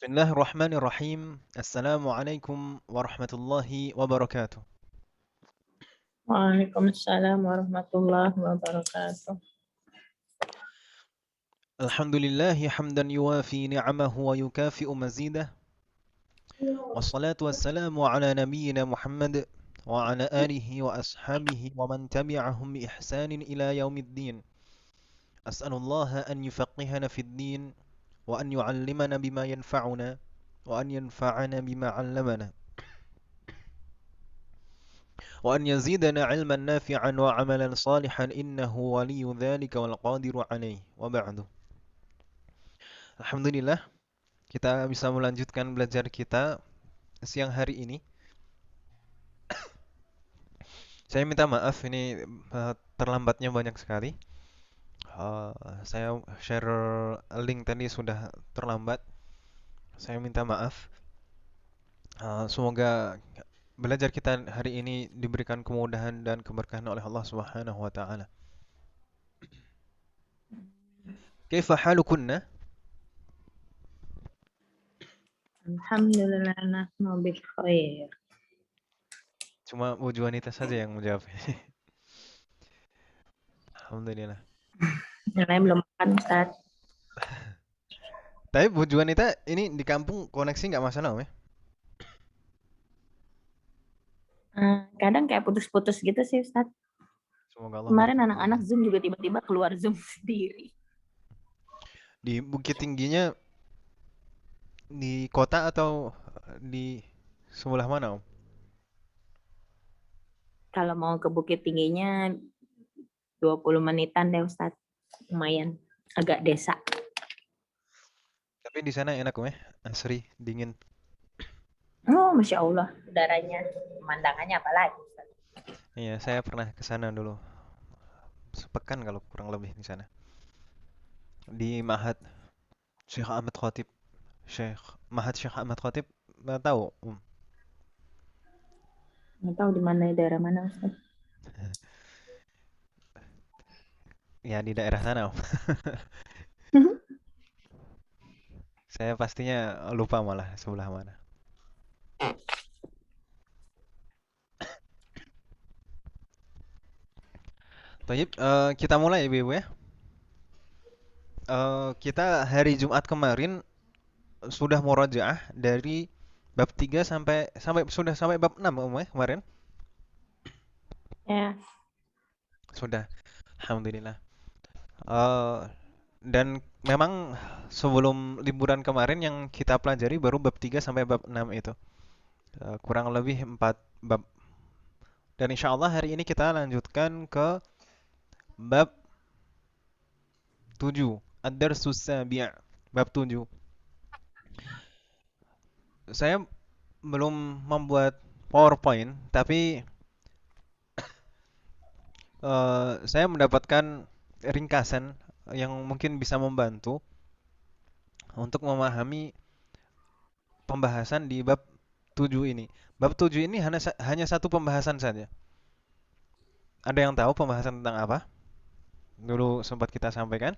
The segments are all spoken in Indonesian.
Bismillahirrahmanirrahim. Assalamualaikum warahmatullahi wabarakatuh. Waalaikumsalam warahmatullahi wabarakatuh. Alhamdulillahi hamdan yuwafi ni'amahu wa yukafi'u mazidah. Wassalatu wassalamu ala nabiyyina Muhammad wa ala alihi wa ashabihi wa man tabi'ahum bi ihsanin ila yaumiddin. As'alullaha an yufaqihana fid din wa an yu'allimana bima yanfa'una wa an yanfa'ana bima 'allamana. وأن يزيدنا علما نافعا وعملا صالحا إنه ولي ذلك والقادر عليه وبعد. Alhamdulillah, kita bisa melanjutkan belajar kita siang hari ini. Saya minta maaf, ini terlambatnya banyak sekali. Saya share link tadi sudah terlambat. Saya minta maaf. Semoga belajar kita hari ini diberikan kemudahan dan keberkahan oleh Allah Subhanahu wa taala. Kaifa halukunna? Alhamdulillah nahnu bil khair. Cuma Bu Juanita saja yang menjawab. Alhamdulillah. Yang belum makan Ustaz. Tapi Bu Juanita ini di kampung koneksi nggak masalah Om ya? Kadang kayak putus-putus gitu sih Ustaz. Semoga Allah Kemarin berikan anak-anak kemudahan. Zoom juga tiba-tiba keluar Zoom sendiri. Di Bukit Tingginya di kota atau di sebelah mana Om? Kalau mau ke Bukit Tingginya 20 menitan deh Ustaz. Lumayan. Agak desa. Tapi di sana enak Om ya? Asri, dingin. Oh, Masya Allah. Udaranya, pemandangannya apalagi Ustaz. Iya, saya pernah ke sana dulu. Sepekan kalau kurang lebih di sana. Di Mahat Syekh Ahmad Khatib. Syekh Ahmad Khatib, nggak tahu Om. Nggak tahu di mana daerah mana Ustaz. Ya di daerah sana Om. Saya pastinya lupa malah sebelah mana. Tayyip, kita mulai Ibu ya. Kita hari Jumat kemarin sudah murojaah dari bab 3 sampai sampai sudah sampai bab 6 Om ya kemarin. Ya, Sudah. Alhamdulillah. Eh, dan memang sebelum liburan kemarin yang kita pelajari baru bab 3 sampai bab 6 itu. Kurang lebih 4 bab. Dan insya Allah hari ini kita lanjutkan ke bab 7. Ad-Darsus Sabi'. Bab 7. Saya belum membuat PowerPoint, tapi saya mendapatkan ringkasan yang mungkin bisa membantu untuk memahami pembahasan di bab 7 ini. Bab 7 ini hanya satu pembahasan saja. Ada yang tahu pembahasan tentang apa? Dulu sempat kita sampaikan.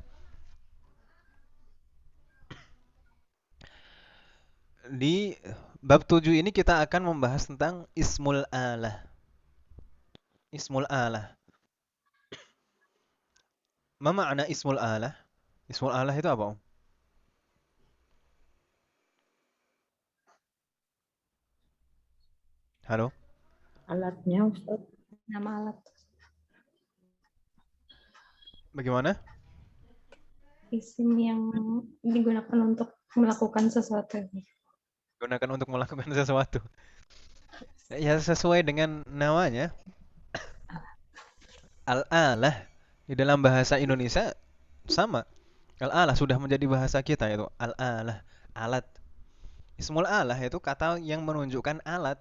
Di bab 7 ini kita akan membahas tentang ismul alah. Ismul alah. Ma makna ismul alah? Ismul alah itu apa, Om? Halo? alatnya Ustaz. Nama alat. Bagaimana? Isim yang digunakan untuk melakukan sesuatu. Gunakan untuk melakukan sesuatu. Ya sesuai dengan namanya. Al-alah di dalam bahasa Indonesia sama. Al-alah sudah menjadi bahasa kita itu. Al-alah, alat. Ismul alah itu kata yang menunjukkan alat.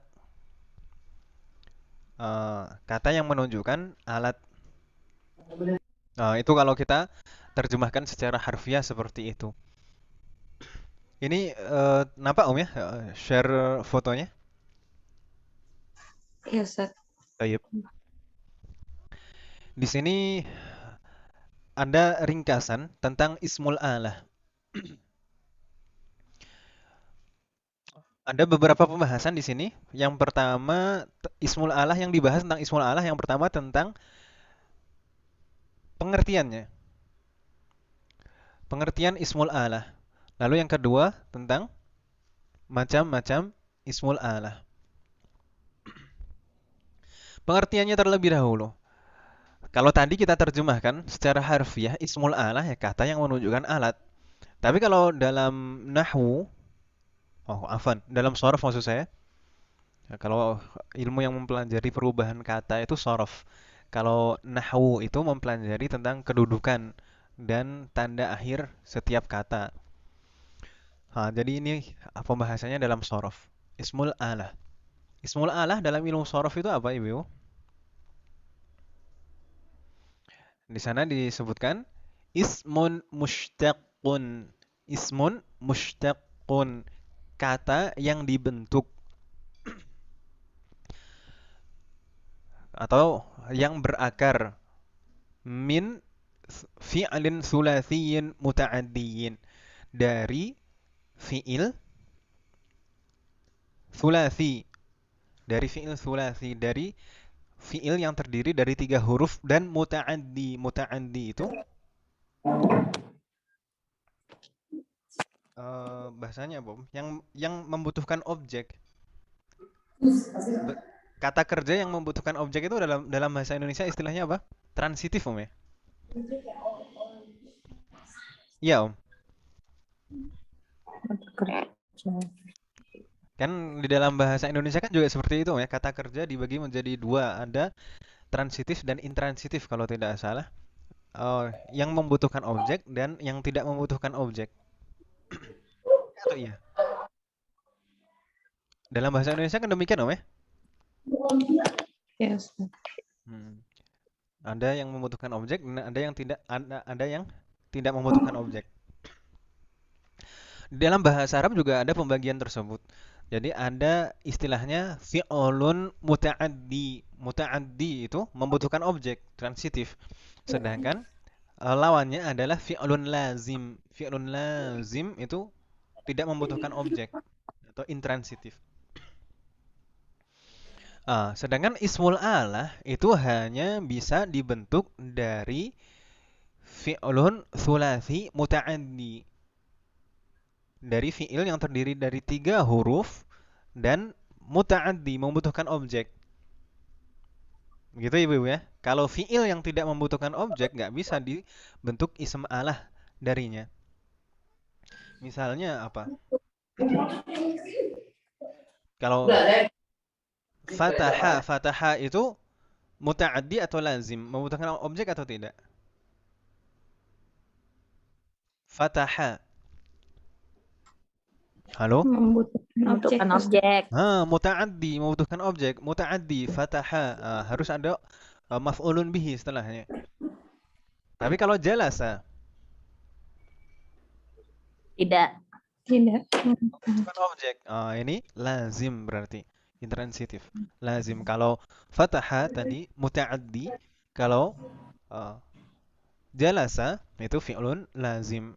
Kata yang menunjukkan alat. Itu kalau kita terjemahkan secara harfiah seperti itu. Ini nampak Om ya? Share fotonya. Ya, Ustaz. Baik. Di sini ada ringkasan tentang ismul alah. Ada beberapa pembahasan di sini. Yang pertama, ismul alah yang dibahas tentang ismul alah yang pertama tentang pengertiannya. Pengertian ismul alah. Lalu yang kedua tentang macam-macam ismul alah. Pengertiannya terlebih dahulu. Kalau tadi kita terjemahkan secara harfiah ismul alah ya kata yang menunjukkan alat. Tapi kalau dalam nahwu, dalam shorof maksud saya, ya, kalau ilmu yang mempelajari perubahan kata itu shorof. Kalau nahwu itu mempelajari tentang kedudukan dan tanda akhir setiap kata. Jadi ini pembahasannya dalam shorof. Ismul alah. Ismul alah dalam ilmu shorof itu apa, Ibu? Di sana disebutkan ismun mushtaqun. Ismun mushtaqun. Kata yang dibentuk atau yang berakar min fi'lin thulathiyin muta'addiyin. Dari fi'il thulathi. Dari fi'il thulathi. Dari fi'il yang terdiri dari 3 huruf dan muta'addi. Muta'addi itu bahasanya apa? Yang membutuhkan objek. Be- Kata kerja yang membutuhkan objek itu dalam bahasa Indonesia istilahnya apa? Transitif, Om ya? Iya, Om. Kerja. Kan di dalam bahasa Indonesia kan juga seperti itu, Om ya. Kata kerja dibagi menjadi dua, ada transitif dan intransitif kalau tidak salah. Yang membutuhkan objek dan yang tidak membutuhkan objek. Atau iya? Dalam bahasa Indonesia kan demikian, Om ya? Ya, Ustaz. Ada yang membutuhkan objek dan ada yang tidak membutuhkan objek. Dalam bahasa Arab juga ada pembagian tersebut. Jadi ada istilahnya fi'lun muta'addi. Muta'addi itu membutuhkan objek, transitif. Sedangkan lawannya adalah fi'lun lazim. Fi'lun lazim itu tidak membutuhkan objek atau intransitif. Sedangkan ismul alah itu hanya bisa dibentuk dari fi'lun thulathi muta'addi. Dari fi'il yang terdiri dari 3 huruf dan muta'addi, membutuhkan objek. Begitu Ibu ya. Kalau fi'il yang tidak membutuhkan objek nggak bisa dibentuk ism alah darinya. Misalnya apa? Kalau fataha itu muta'addi atau lazim, membutuhkan objek atau tidak? Fataha. Halo? Membutuhkan objek. Objek. Muta'addi, membutuhkan objek. Muta'addi, fataha. Harus ada maf'ulun bihi setelahnya. Tapi kalau jalasa, Tidak. Tidak. bukan objek. Ini lazim berarti. Intransitif. Lazim. Kalau fataha tadi muta'addi. Kalau jalasa itu fi'lun lazim.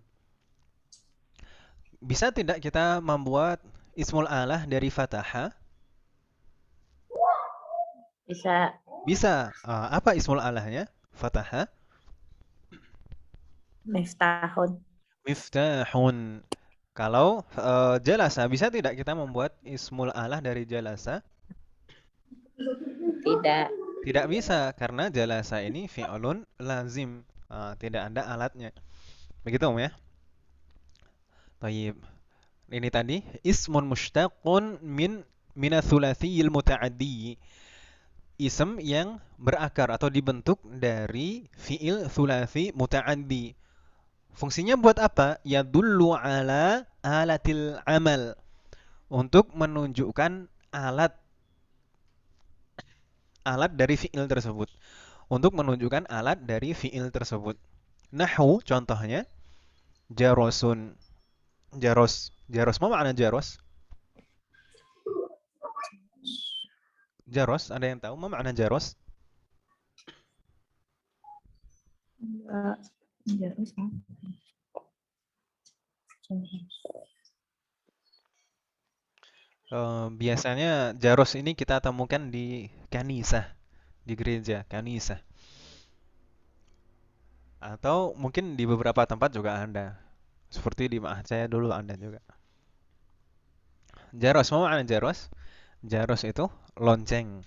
Bisa tidak kita membuat ismul alah dari fataha? Bisa. Bisa. Apa ismul alahnya? Fataha. Miftahun. Miftahun. Kalau jalasa, bisa tidak kita membuat ismul alah dari jalasa? Tidak. Tidak bisa, karena jalasa ini fi'lun lazim. Tidak ada alatnya. Begitu, Om ya? Tayyib. Ini tadi, ismun mushtaqun min minathulathiyil muta'addi. Ism yang berakar atau dibentuk dari fi'il thulathi muta'addi. Fungsinya buat apa? Yadullu ala alatil amal. Untuk menunjukkan alat dari fi'il tersebut. Untuk menunjukkan alat dari fi'il tersebut. Nahwu contohnya jarosun. Jaros. Jaros apa makna jaros? Jaros, ada yang tahu apa makna jaros? Biasanya jaros ini kita temukan di kanisah, di gereja, kanisah. Atau mungkin di beberapa tempat juga ada. Seperti di Ma'had saya dulu ada juga. Jaros, mau mana jaros? Jaros itu lonceng,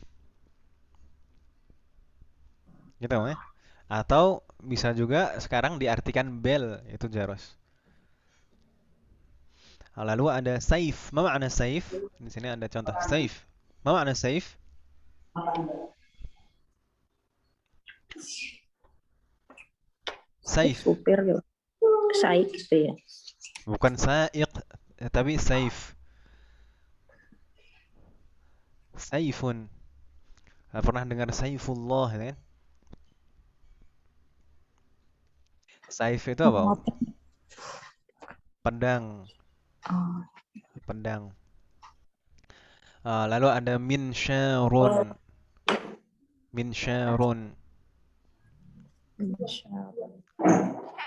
gitu ya. Atau bisa juga sekarang diartikan bel, itu jaros. Lalu ada saif. Ma makna saif? Di sini ada contoh saif. Ma makna saif? Saif. Supir gitu. Saik gitu ya. Bukan sa'iq, tapi saif. Saifun. Pernah dengar Saifullah kan? Saif itu apa, Om? Pedang. Oh, Pedang. Lalu ada minsyarun. Minsyarun.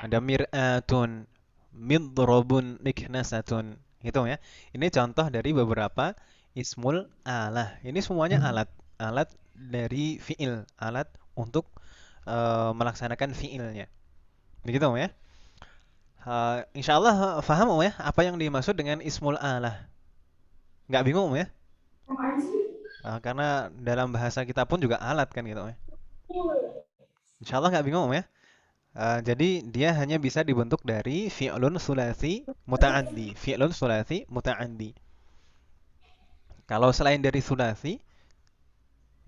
Ada mir'atun. Midrabun. Miknasatun. Itu ya. Ini contoh dari beberapa ismul alah. Ini semuanya alat. Alat dari fi'il. Alat untuk melaksanakan fi'ilnya. Begitu Om ya. Insya Allah faham Om ya apa yang dimaksud dengan ismul alah. Nggak bingung Om ya? Karena dalam bahasa kita pun juga alat kan gitu Om ya. Insya Allah nggak bingung Om ya. Jadi dia hanya bisa dibentuk dari fi'lun sulasi muta'addi. Fi'lun sulasi muta'addi. Kalau selain dari sulasi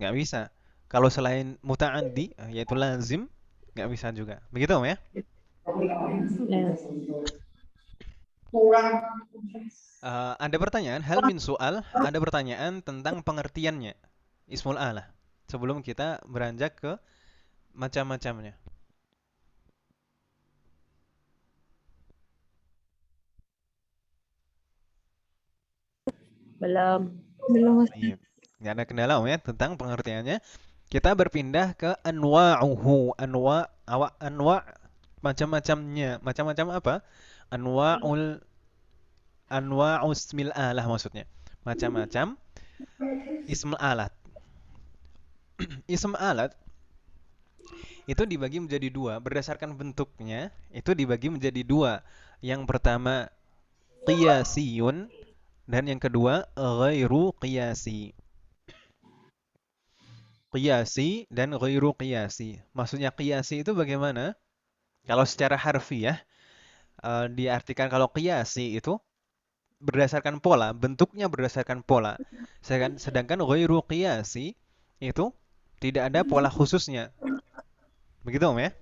nggak bisa. Kalau selain muta'addi yaitu lazim nggak bisa juga. Begitu Om ya? Ada pertanyaan, hal min soal, ada pertanyaan tentang pengertiannya, ismul alah, sebelum kita beranjak ke macam-macamnya. belum. Iya. Nggak ada kendala Om ya tentang pengertiannya. Kita berpindah ke anwa'uhu, anwa' macam-macamnya, macam-macam apa? Anwa'usmil alah maksudnya, macam-macam ismul alat. Ism alat itu dibagi menjadi dua berdasarkan bentuknya, itu dibagi menjadi dua. Yang pertama qiyasiyun dan yang kedua ghairu qiyasi. Qiyasi dan ghairu qiyasi. Maksudnya qiyasi itu bagaimana? Kalau secara harfiah diartikan kalau qiyasi itu berdasarkan pola, bentuknya berdasarkan pola. Sedangkan ghairu qiyasi itu tidak ada pola khususnya. Begitu Om ya?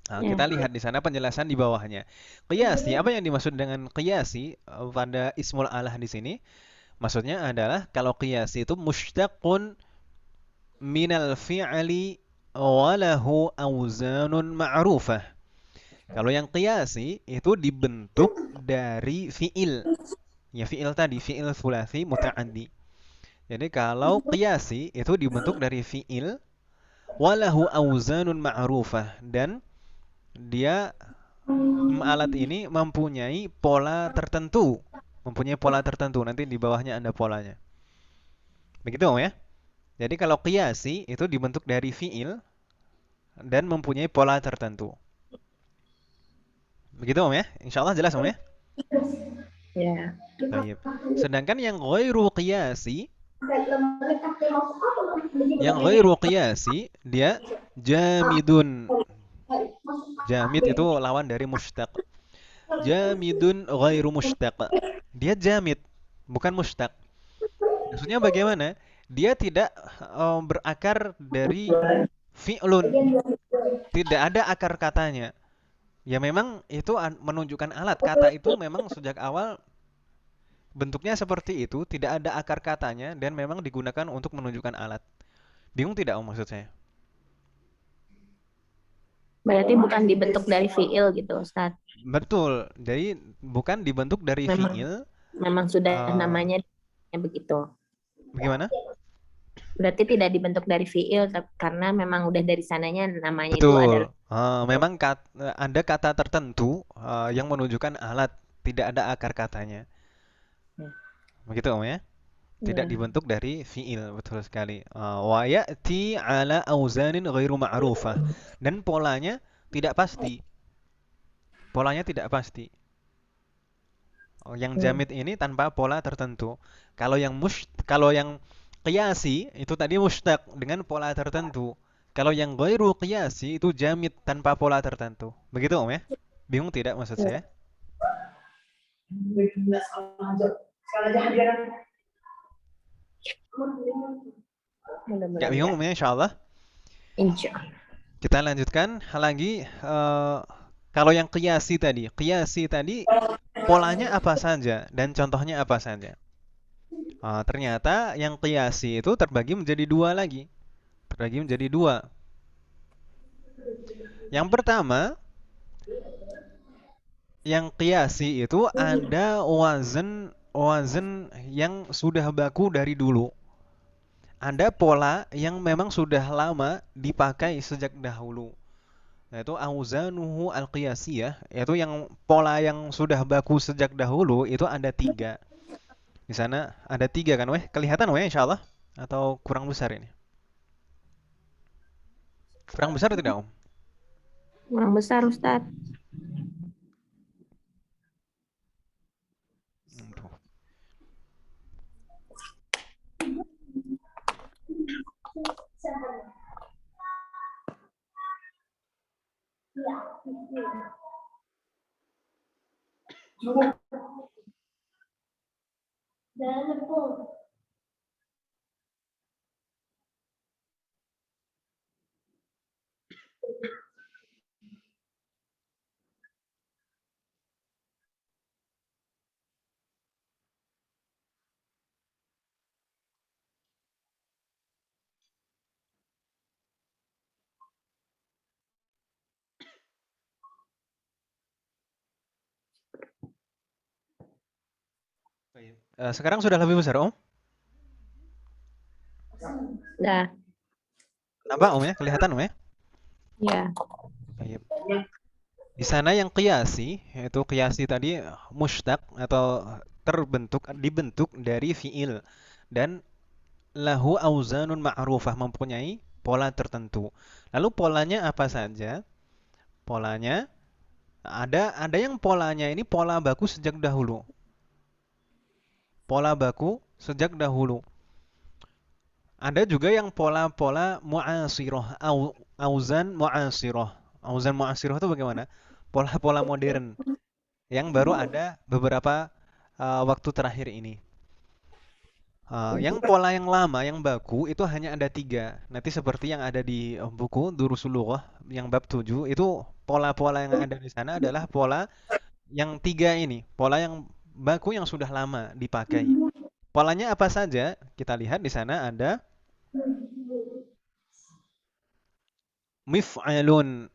Kita lihat di sana penjelasan di bawahnya. Qiyasi, apa yang dimaksud dengan qiyasi pada ismul alah di sini? Maksudnya adalah kalau qiyasi itu mushtaqun minal fi'li walahu auzanun ma'rufah. Kalau yang qiyasi itu dibentuk dari fi'il. Ya fi'il tadi, fi'il sulasi muta'addi. Jadi kalau qiyasi itu dibentuk dari fi'il walahu auzanun ma'rufah dan dia alat ini mempunyai pola tertentu. Mempunyai pola tertentu. Nanti di bawahnya ada polanya. Begitu Om ya? Jadi kalau qiyasi itu dibentuk dari fi'il dan mempunyai pola tertentu. Begitu Om ya? Insya Allah jelas Om ya? Ya. Baik. Sedangkan yang ghairu qiyasi, dia jamidun. Jamid itu lawan dari mushtaq. Jamidun ghairu mushtaq. Dia jamid, bukan mushtaq. Maksudnya bagaimana? Dia tidak berakar dari fi'lun. Tidak ada akar katanya. Ya memang itu menunjukkan alat. Kata itu memang sejak awal bentuknya seperti itu, tidak ada akar katanya dan memang digunakan untuk menunjukkan alat. Bingung tidak Om maksud saya? Berarti bukan dibentuk dari fiil gitu, Ustaz. Betul. Jadi bukan dibentuk dari fi'il. Memang sudah namanya begitu. Bagaimana? Berarti tidak dibentuk dari fiil karena memang udah dari sananya namanya Betul. itu adalah. Memang ada kata tertentu yang menunjukkan alat, tidak ada akar katanya. Begitu Om ya? Tidak Ya. dibentuk dari fiil, betul sekali. Wa ya'ti ala auzanin ghairu ma'rufah. Dan polanya tidak pasti. Polanya tidak pasti. Yang jamid ini tanpa pola tertentu. Kalau yang qiyasi itu tadi mushtaq dengan pola tertentu. Kalau yang ghairu qiyasi itu jamid tanpa pola tertentu. Begitu Om ya? Bingung tidak maksud saya? Nggak bingung Om ya, insyaallah. Insya. Kita lanjutkan lagi. Kalau yang qiyasi tadi polanya apa saja dan contohnya apa saja? Ternyata yang qiyasi itu terbagi menjadi dua lagi. Terbagi menjadi dua. Yang pertama, yang qiyasi itu ada wazan yang sudah baku dari dulu. Ada pola yang memang sudah lama dipakai sejak dahulu. Yaitu auzanuhu al-qiyasiyah, yaitu yang pola yang sudah baku sejak dahulu itu ada tiga. Di sana ada tiga kan, weh? Kelihatan weh, insya Allah? Atau kurang besar ini? Kurang besar tidak, Om? Kurang besar Ustaz. Tuh. Sekarang sudah lebih besar, Om? Dah. Nampak, Om ya? Kelihatan, Om ya? Ya. Baik. Di sana yang qiyasi, yaitu qiyasi tadi mushtaq atau dibentuk dari fiil dan lahu auzanun ma'rufah, mempunyai pola tertentu. Lalu polanya apa saja? Polanya ada yang polanya ini pola baku sejak dahulu. Pola baku sejak dahulu. Ada juga yang pola-pola mu'asirah, auzan mu'asirah. Auzan mu'asirah itu bagaimana? Pola-pola modern yang baru ada beberapa waktu terakhir ini. Yang pola yang lama, yang baku, itu hanya ada tiga. Nanti seperti yang ada di buku Durusul Lughah yang bab 7, itu pola-pola yang ada di sana adalah pola yang tiga ini. Pola yang baku yang sudah lama dipakai. Polanya apa saja? Kita lihat di sana ada mif'alun.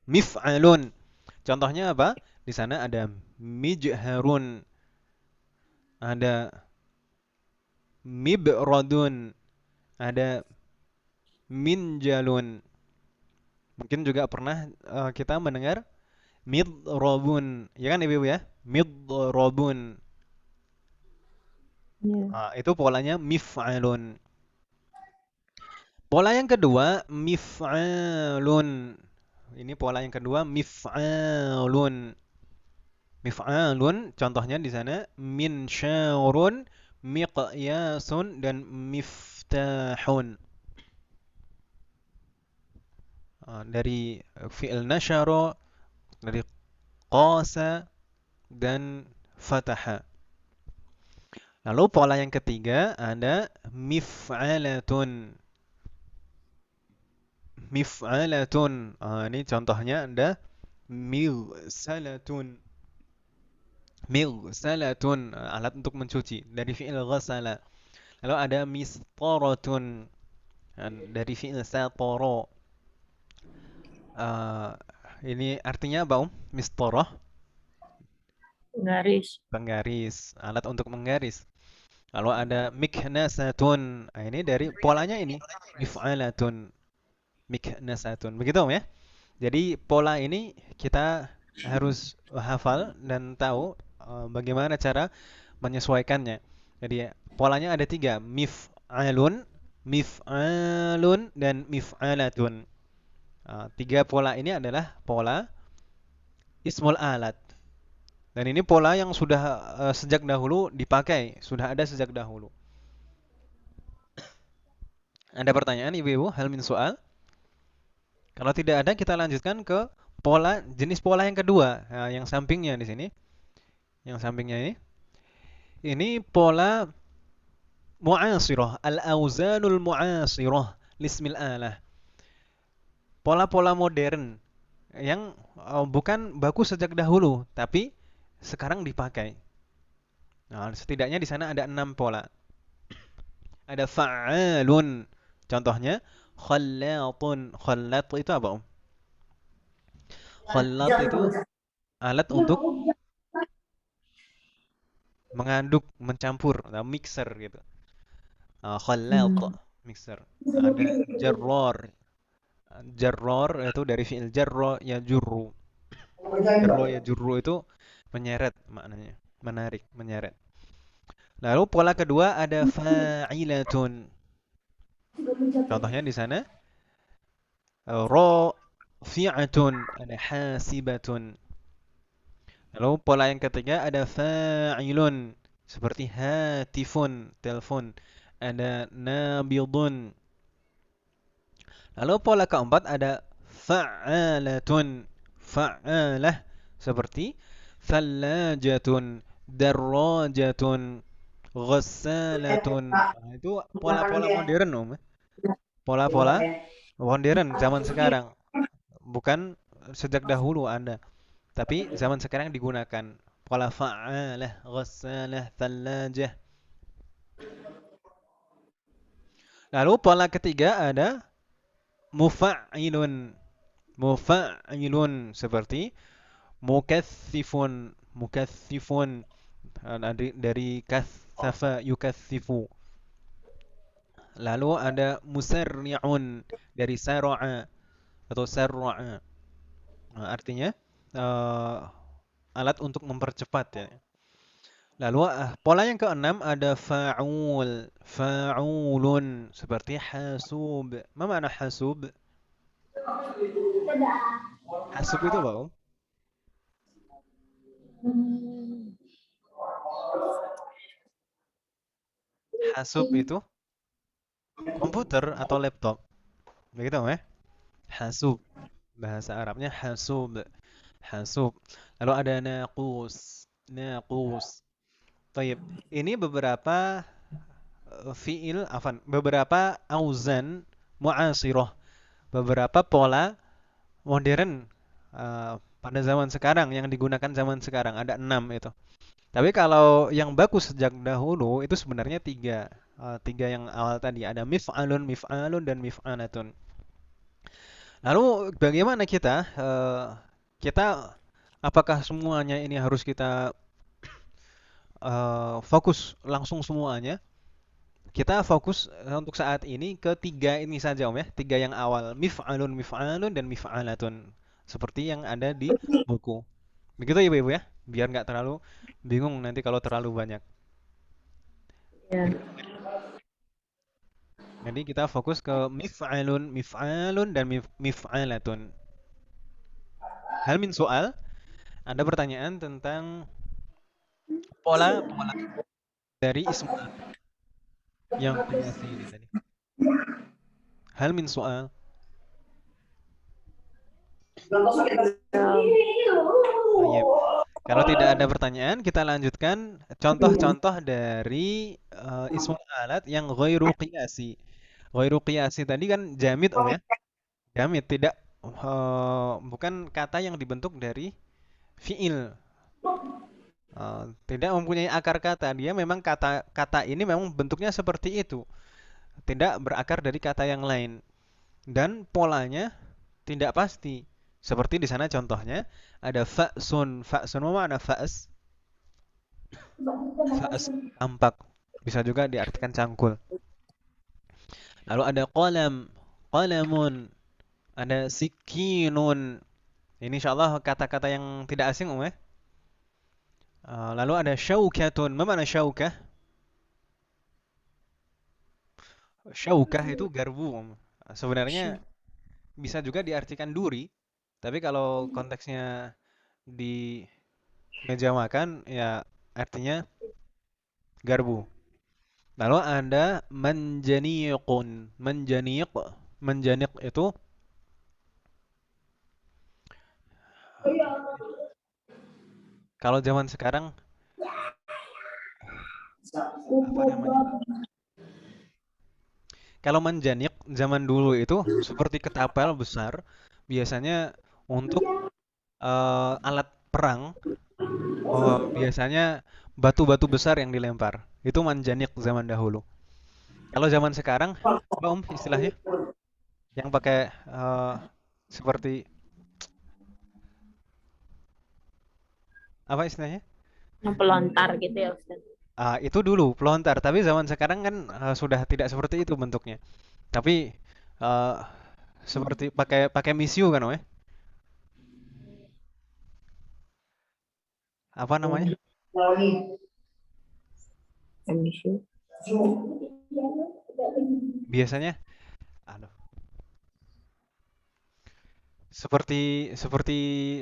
Mif'alun. Contohnya apa? Di sana ada mijharun. Ada mibradun. Ada minjalun. Mungkin juga pernah kita mendengar midrabun. Ya kan Ibu ya? Midrabun. Ya. Itu polanya mif'alun. Pola yang kedua mif'alun. Ini pola yang kedua mif'alun. Mif'alun contohnya di sana minsyarun, miqyasun dan miftahun. Dari fi'il nasyara, dari qasa dan fataha. Lalu pola yang ketiga ada mif'alatun. Mif'alatun. Ini contohnya ada mighsalatun. Mighsalatun, alat untuk mencuci dari fi'il ghasala. Lalu ada mistaratun dari fi'il satara. Ini artinya apa, Mistarah? Garis. Penggaris, alat untuk menggaris. Lalu ada mikhnasatun. Ini dari polanya ini mif'alatun. Mikhnasatun. Begitu Om ya? Jadi pola ini kita harus hafal dan tahu bagaimana cara menyesuaikannya. Jadi polanya ada 3, mif'alun, mif'alun, dan mif'alatun. 3 pola ini adalah pola ismul alat. Dan ini pola yang sudah sejak dahulu dipakai, sudah ada sejak dahulu. Ada pertanyaan ibu-ibu? Hal min soal? Kalau tidak ada, kita lanjutkan ke jenis pola yang kedua. Nah, yang sampingnya di sini. Yang sampingnya ini. Ini pola mu'asirah, al-auzanul mu'asirah lismil alah. Pola-pola modern yang bukan baku sejak dahulu, tapi sekarang dipakai. Nah, setidaknya di sana ada 6 pola. Ada fa'alun. Contohnya khallatun. Khallat itu apa, Om? Khallat itu alat untuk mengaduk, mencampur, mixer gitu. Khallat, mixer. Ada jarrar. Jarrar itu dari fi'il jarra ya jurru. Jarra ya jurru itu menyeret maknanya, menarik, menyeret. Lalu pola kedua ada fa'ilatun. Contohnya di sana rafi'atun, ada hasibatun. Lalu pola yang ketiga ada fa'ilun, seperti hatifun, telepon. Ada nabidun. Lalu pola keempat ada fa'alatun, fa'alah, seperti thallajatun, darrajatun, ghassalatun. Nah, itu pola-pola modern, Om. Pola-pola modern zaman sekarang. Bukan sejak dahulu ada. Tapi zaman sekarang digunakan pola fa'alah, ghassalah, thallajah. Lalu pola ketiga ada mufa'ilun. Mufa'ilun seperti mukaththifun, mukaththifun, dari katsafa yukathtsifu. Lalu ada musarri'un dari sara'a atau sarra'a. Artinya alat untuk mempercepat ya. Lalu pola yang keenam ada fa'ul, fa'ulun seperti hasub. Apa makna hasub? Hasub itu apa, Om? Hasub itu komputer atau laptop. Begitu, Om ya? Hasub. Bahasa Arabnya hasub. Hasub. Lalu ada naqus. Naqus. Taib. Ini beberapa beberapa auzan mu'asirah. Beberapa pola modern pada zaman sekarang yang digunakan zaman sekarang. Ada 6 itu. Tapi kalau yang bagus sejak dahulu itu sebenarnya 3. 3 yang awal tadi. Ada mif'alun, mif'alun, dan mif'alatun. Lalu bagaimana kita? Kita apakah semuanya ini harus kita fokus langsung semuanya? Kita fokus untuk saat ini ke 3 ini saja, Om ya. 3 yang awal, mif'alun, mif'alun, dan mif'alatun. Seperti yang ada di buku. Begitu ya, Ibu ya? Biar nggak terlalu bingung nanti kalau terlalu banyak. Ya. Jadi kita fokus ke mif'alun, mif'alun, dan mif'alatun. Hal min soal, ada pertanyaan tentang pola dari ism yang qiyasi ini tadi. Hal min soal. Baik. Kalau tidak ada pertanyaan, kita lanjutkan contoh-contoh dari ismul alat yang ghairu qiyasi. Ghairu qiyasi tadi kan jamid, Om ya. Jamid tidak bukan kata yang dibentuk dari fiil. Tidak mempunyai akar kata. Dia memang kata ini memang bentuknya seperti itu. Tidak berakar dari kata yang lain. Dan polanya tidak pasti. Seperti di sana contohnya ada fa'sun. Fa'sun apa makna fa'as? Fa'as tampak. Bisa juga diartikan cangkul. Lalu ada qalam, qalamun. Ada sikinun. Ini insyaallah kata-kata yang tidak asing, Om ya. Lalu ada syaukatun. Ma mana syaukah? Syaukah itu garbu. Sebenarnya bisa juga diartikan duri, tapi kalau konteksnya di meja makan ya artinya garbu. Lalu ada manjaniqun. Manjaniq. Manjaniq itu kalau zaman sekarang apa namanya? Kalau manjaniq zaman dulu itu seperti ketapel besar, biasanya untuk alat perang, biasanya batu-batu besar yang dilempar. Itu manjaniq zaman dahulu. Kalau zaman sekarang, apa istilahnya? Yang pakai seperti apa istilahnya? Yang pelontar gitu ya Ustaz. Itu dulu pelontar, tapi zaman sekarang kan sudah tidak seperti itu bentuknya. Tapi eh, seperti pakai pakai misiu kan, weh? Apa namanya? Permisi. Biasanya, aduh, seperti seperti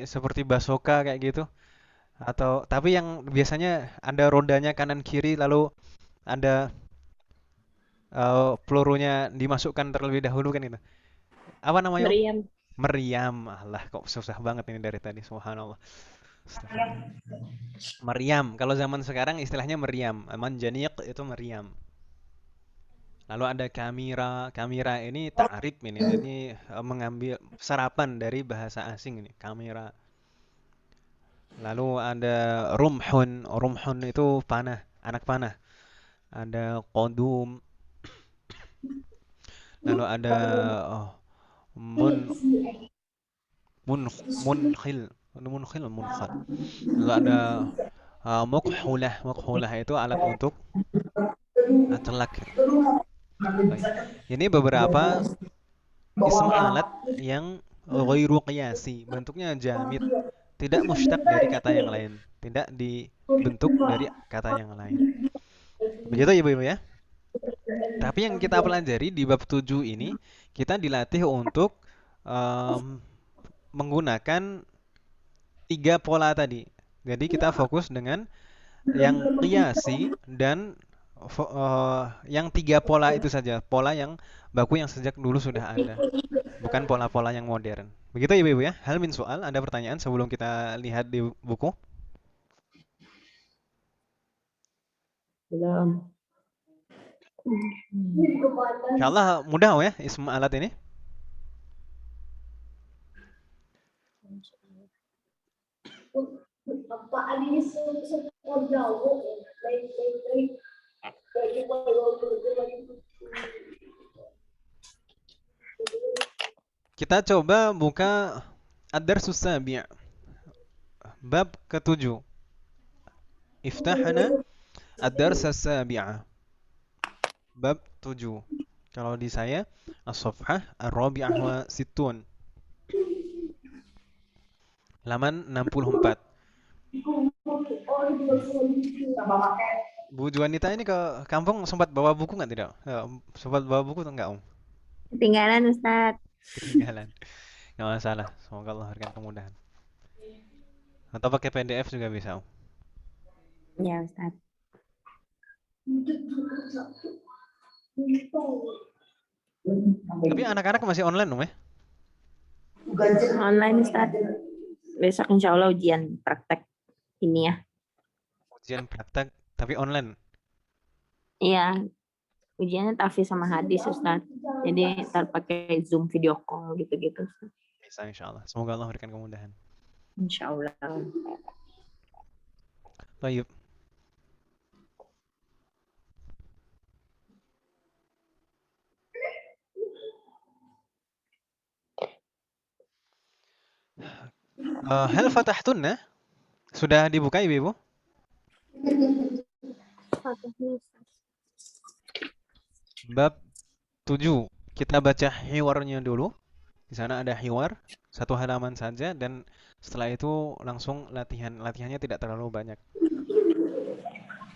seperti basoka kayak gitu. Atau tapi yang biasanya ada rodanya kanan kiri, lalu ada pelurunya dimasukkan terlebih dahulu kan itu. Apa namanya, Om? Meriam. Meriam. Alah, kok susah banget ini dari tadi. Subhanallah. Astagfirullah. Meriam. Kalau zaman sekarang istilahnya meriam. Manjaniq itu meriam. Lalu ada kamera. Kamera ini ta'rif ini. Ini mengambil serapan dari bahasa asing ini. Kamera. Lalu ada rumhun. Rumhun itu panah, anak panah. Ada qadum. Lalu ada oh, mun mun munkhil. Munkhil, munkhal. Lalu ada mukhulah. Mukhulah itu alat untuk celak. Baik. Ini beberapa ism alat yang ghairu qiyasi, bentuknya jamid, tidak mushtaq dari kata yang lain, tidak dibentuk dari kata yang lain. Begitu ya, Ibu ya? Tapi yang kita pelajari di bab 7 ini, kita dilatih untuk em, menggunakan tiga pola tadi. Jadi kita fokus dengan yang qiyasi dan yang tiga pola itu saja, pola yang baku yang sejak dulu sudah ada, bukan pola-pola yang modern. Begitu ya, Ibu ya? Hal min soal, ada pertanyaan sebelum kita lihat di buku? Belum. Insyaallah mudah ya ism alat ini. Kita coba buka ad-darsus sabi', bab ke-7. Iftahana ad-dars as-sabi'ah. Bab 7. Kalau di saya as-safhah ar-rabi'ah wa sittun. Halaman 64. Bu Juanita ini ke kampung sempat bawa buku nggak tidak? Sempat bawa buku atau enggak, Om? Ketinggalan Ustaz. Ketinggalan. Nggak masalah. Semoga Allah berikan kemudahan. Atau pakai PDF juga bisa, Om. Ya Ustaz. Tapi anak-anak masih online, Om ya? Online Ustaz. Besok insya Allah ujian praktek ini ya. Ujian praktek tapi online. Iya. Ujiannya tahfiz sama hadis Ustaz. Jadi ntar pakai Zoom video call gitu-gitu. Bisa insya Allah. Semoga Allah berikan kemudahan. Insya Allah. Baik. Hal fatahtunna? Sudah dibuka Ibu? Bab 7. Kita baca hiwarnya dulu. Di sana ada hiwar, satu halaman saja dan setelah itu langsung latihan. Latihannya tidak terlalu banyak.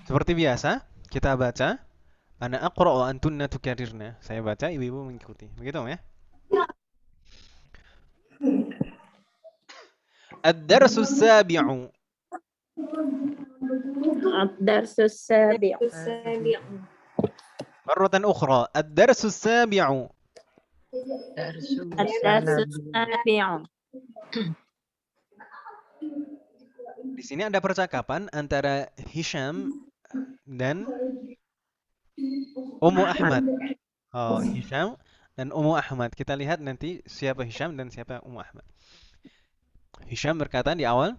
Seperti biasa, kita baca. Ana aqra wa antunna tukarirna. Saya baca, ibu-ibu mengikuti. Begitu ya? Ad-darsu sabi'u. Ad-darsus sabi'. Marratan ukhra. Ad-darsu sabi'u. Ad-darsus sabi'u. Di sini ada percakapan antara Hisham dan Ummu Ahmad. Oh, Hisham dan Ummu Ahmad. Kita lihat nanti siapa Hisham dan siapa Ummu Ahmad. Hisham berkata di awal,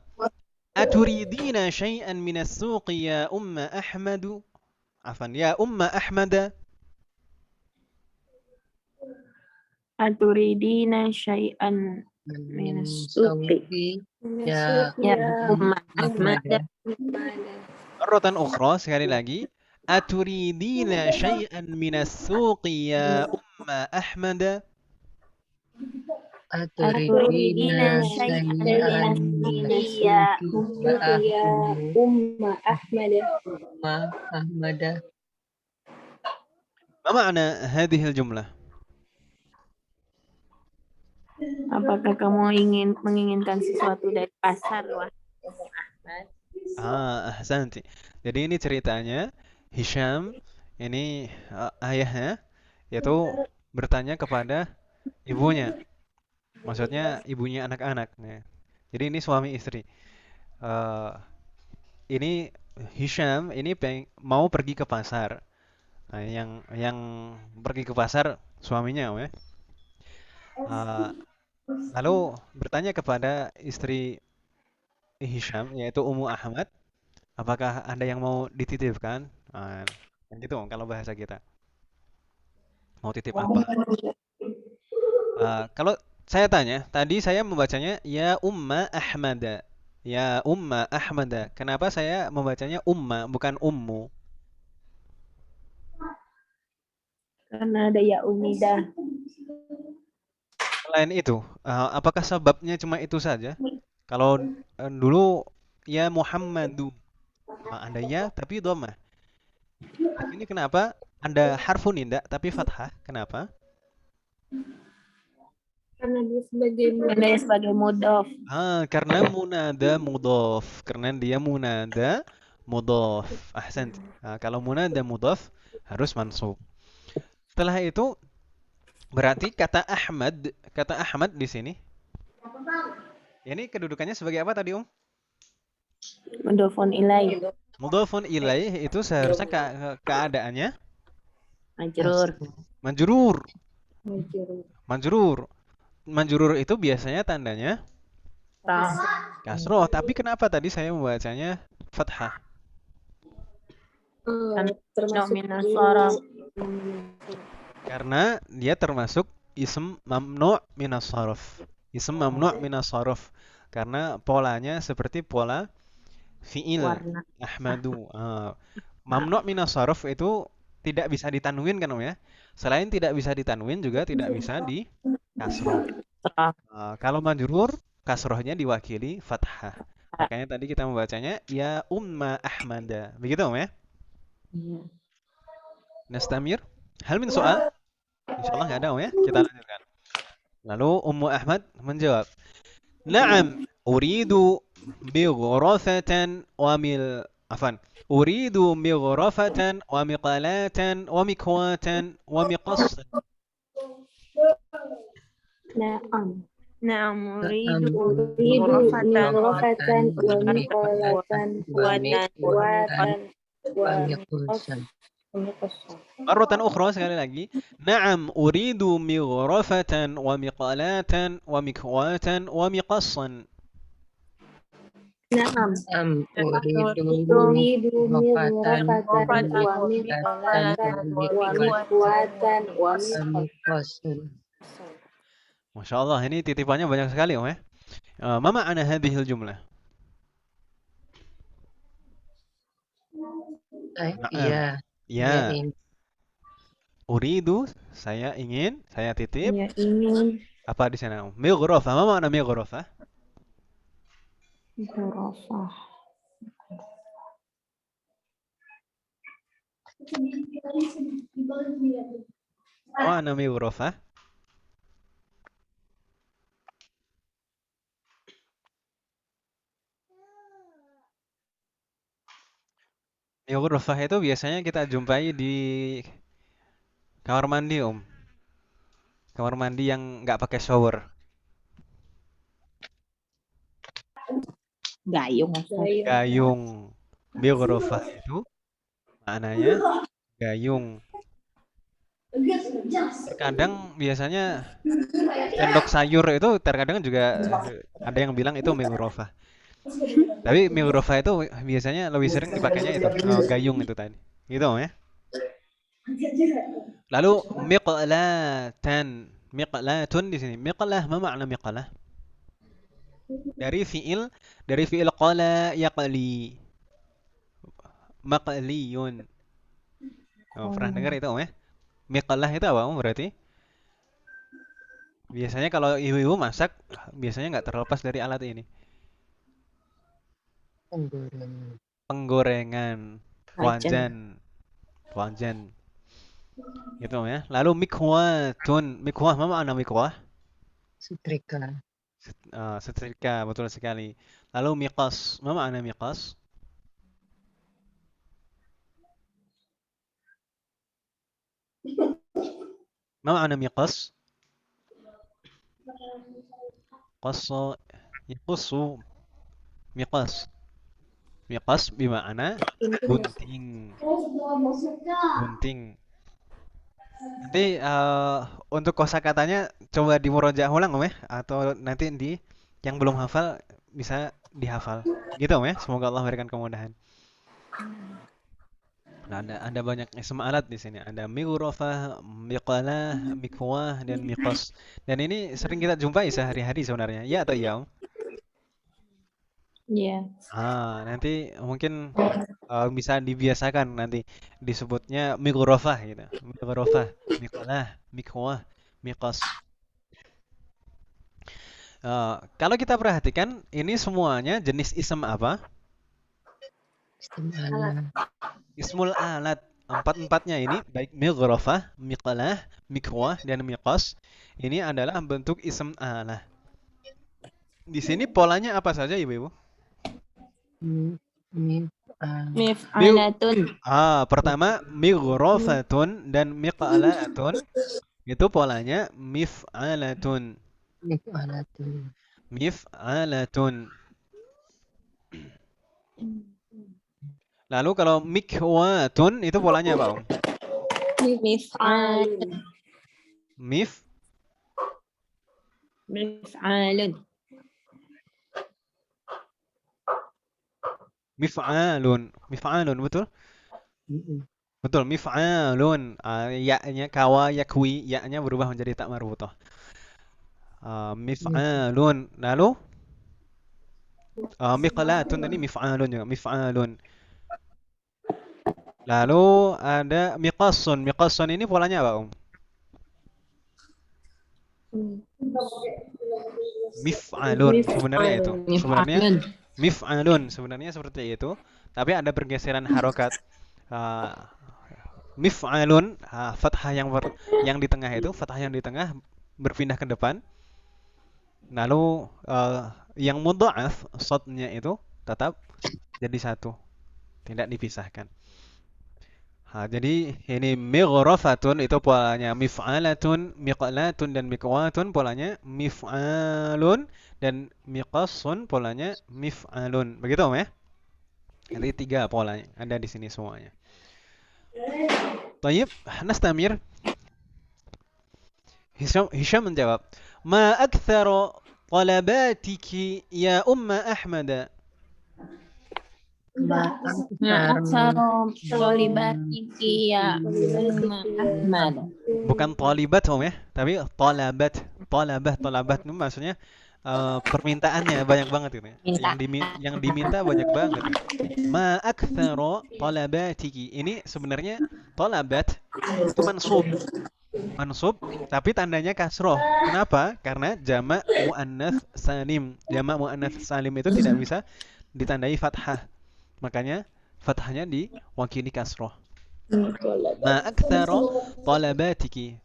"Aturidina syai'an minas suqi ya Umma Ahmadu?" Afan, ya Umma Ahmada. Aturidina syai'an minas suqi. Ya Ya Umma Ahmad. Marratan ukhra, sekali lagi. Aturidina syai'an minas suqi ya Umma Ahmada? Aturidina syai'an minas suqi ya Umma Ahmad. Ma ma'na hadhihi al-jumlah? Apakah kamu menginginkan sesuatu dari pasar, wah Ahmad? Ahsanti. Jadi ini ceritanya Hisham ini ayahnya yaitu bertanya kepada ibunya. Maksudnya ibunya anak-anak. Nah, jadi ini suami istri. Eh, ini Hisham ini mau pergi ke pasar. Nah, yang pergi ke pasar suaminya, ya. Eh, lalu bertanya kepada istri Hisham yaitu Ummu Ahmad, apakah ada yang mau dititipkan? Kan gitu kalau bahasa kita. Mau titip apa? Kalau saya tanya, tadi saya membacanya ya Umma Ahmada. Ya Umma Ahmada. Kenapa saya membacanya Umma bukan Ummu? Karena ada ya umidah. Selain itu, apakah sebabnya cuma itu saja? Kalau dulu ya Muhammadu, ada ya tapi dhammah. Di sini kenapa ada harfun nida tapi fathah? Kenapa? Karena dia sebagai mudhof. Karena munada mudhof. Karena dia munada mudhof. Ahsan. Kalau munada mudhof harus mansub. Setelah itu berarti kata Ahmad di sini. Ini kedudukannya sebagai apa tadi, Mudhofun ilaih. Mudhofun ilaih itu seharusnya keadaannya Majrur. Manjurur itu biasanya tandanya kasroh, tapi kenapa tadi saya membacanya fathah? Karena dia termasuk ism mamnu' minas sharaf. Ism mamnu' minas sharaf. Karena polanya seperti pola fi'il Ahmadu. Mamnu' minas sharaf itu tidak bisa ditanwin kan, ya? Selain tidak bisa ditanwin juga tidak bisa di kasroh. Kalau majrur kasrohnya diwakili fathah. Makanya tadi kita membacanya ya Umma Ahmada. Begitu, ya? Nastamir. Hal min soal? Insyaallah nggak ada, ya? Kita lanjutkan. Lalu Ummu Ahmad menjawab, "Na'am, uridu bighurafatan uridu bighurafatan wa miqalatan wa mikwatan wa miqassan." Na'am, uridu bighurafatan wa miqalatan wa miqassan. Marratan ukhra, sekali lagi. Na'am, uridu mighurafatan wa miqalatan wa mikwatan wa miqassan. Na'am, uridu mighurafatan wa miqalatan wa mikwatan wa miqassan. Masya Allah, ini titipannya banyak sekali, ya. Ma ma'ana hadhil jumlah? Ya. Uridu, saya ingin, saya titip. Ya ingin. Apa di sana? Mighrafa. Ma ma'ana mighrafa? Mighrafa. Mana mighrofa? Mighrofa itu biasanya kita jumpai di kamar mandi, Om. Kamar mandi yang nggak pakai shower. Gayung, Ustaz. Gayung. Mighrofa itu maknanya gayung. Terkadang biasanya sendok sayur itu terkadang juga ada yang bilang itu mighrofa. Tapi mighrofa itu biasanya lebih sering dipakainya itu gayung itu tadi. Gitu, Om, ya. Lalu miqlatan. Miqlatun di sini. Miqlah, apa makna miqlah? Dari fiil qala yaqli. Maqliyun. Oh, pernah dengar itu, Om, ya? Miqlah itu apa, Om, berarti? Biasanya kalau ibu-ibu masak, biasanya nggak terlepas dari alat ini. Penggorengan. Penggorengan. Wajan. Wajan. Gitu, Om, ya. Lalu mikwatun. Mikwah, apa makna mikwah? Setrika. Setrika, betul sekali. Lalu miqas, apa makna miqas? ما معنى مقص؟ قص يقص مقص مقص بمعنى gunting gunting. Nanti untuk kosakatanya coba dimurojaah ulang, Om, ya, atau nanti di yang belum hafal bisa dihafal. Gitu, Om, ya. Semoga Allah memberikan kemudahan. Nah, ada banyak isim alat di sini. Ada mighrofa, miqalah, mikwah, dan miqas. Dan ini sering kita jumpai sehari-hari sebenarnya. Ya atau ya, Om? Iya. Nanti mungkin bisa dibiasakan nanti disebutnya mighrofa gitu. Mighrofa, miqalah, mikwah, miqas. Kalau kita perhatikan, ini semuanya jenis isim apa? Ismul alat. Empat-empatnya ini, baik mighrofa, miqalah, mikwah, dan miqas, ini adalah bentuk isim alah. Di sini polanya apa saja, Ibu-ibu? Mif'alatun. Pertama mighrofatun dan miqalatun. Itu polanya mif'alatun. Mif'alatun. Lalu kalau mikwatun itu polanya apa, Om? Mif'alun. Mif'alun, betul? Betul, mif'alun. Ya-nya kawa yakwi, ya-nya berubah menjadi tak marbutah. Mif'alun. Lalu miqlatun tadi mif'alun juga, mif'alun. Lalu ada miqasun. Miqasun ini polanya apa, Om? Mif'alun sebenarnya itu. Sebenarnya mif'alun sebenarnya seperti itu, tapi ada pergeseran harokat. Mif'alun, fathah yang di tengah itu, fathah yang di tengah berpindah ke depan. Lalu yang mudha'af, shadnya itu tetap jadi satu, tidak dipisahkan. Jadi ini mighrofatun itu polanya mif'alatun, miqlatun, dan miqwatun polanya mif'alun, dan miqasun polanya mif'alun. Begitu, Om, ya? Jadi 3 polanya ada di sini semuanya. Tayyib, nastamir. Hisham menjawab, Ma aktharu talabatiki ya Umma Ahmad. Bukan talibat, Om, ya, tapi talabat itu maksudnya permintaannya banyak banget gitu ya. Yang diminta banyak banget. Ma aktsaru talabatiki. Ini sebenarnya talabat itu mansub tapi tandanya kasroh. Kenapa? Karena jamak muannats salim. Jamak muannats salim itu tidak bisa ditandai fathah. Makanya fathahnya diwakili kasroh. Ma aktsara talabatiki.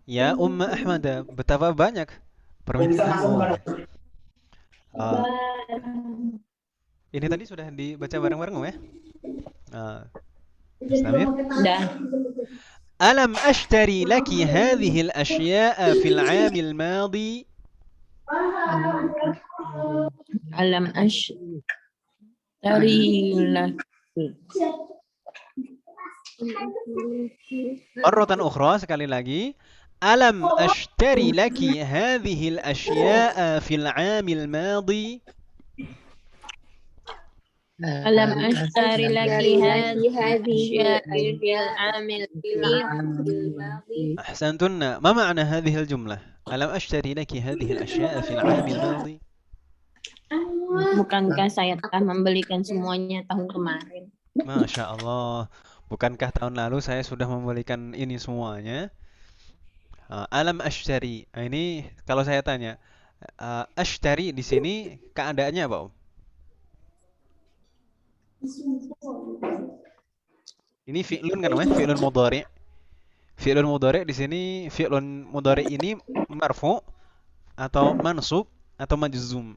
Ya Umma Ahmad, betapa banyak permintaanmu. Ah, ini tadi sudah dibaca bareng-bareng ya? Ah, Mustamir. Dah. ألم أشتري لك هذه الأشياء في العام الماضي؟ Alam ashtari laki. مرة أخرى sekali lagi. ألم أشتري لك هذه الأشياء في العام الماضي؟ Alam ashtari laki hadhihi fil amil أحسنتن. ما معنى هذه الجملة؟ ألم أشتري لك هذه الأشياء في العام الماضي؟ Bukankah saya telah membelikan semuanya tahun kemarin? Masya Allah. Bukankah tahun lalu saya sudah membelikan ini semuanya? Alam ashtari. Ini kalau saya tanya, ashtari di sini keadaannya apa, Om? Ini fi'lun kan, Om? Fi'lun mudhari'. Fi'lun mudhari' di sini fi'lun mudhari' ini marfu' atau mansub atau majzum?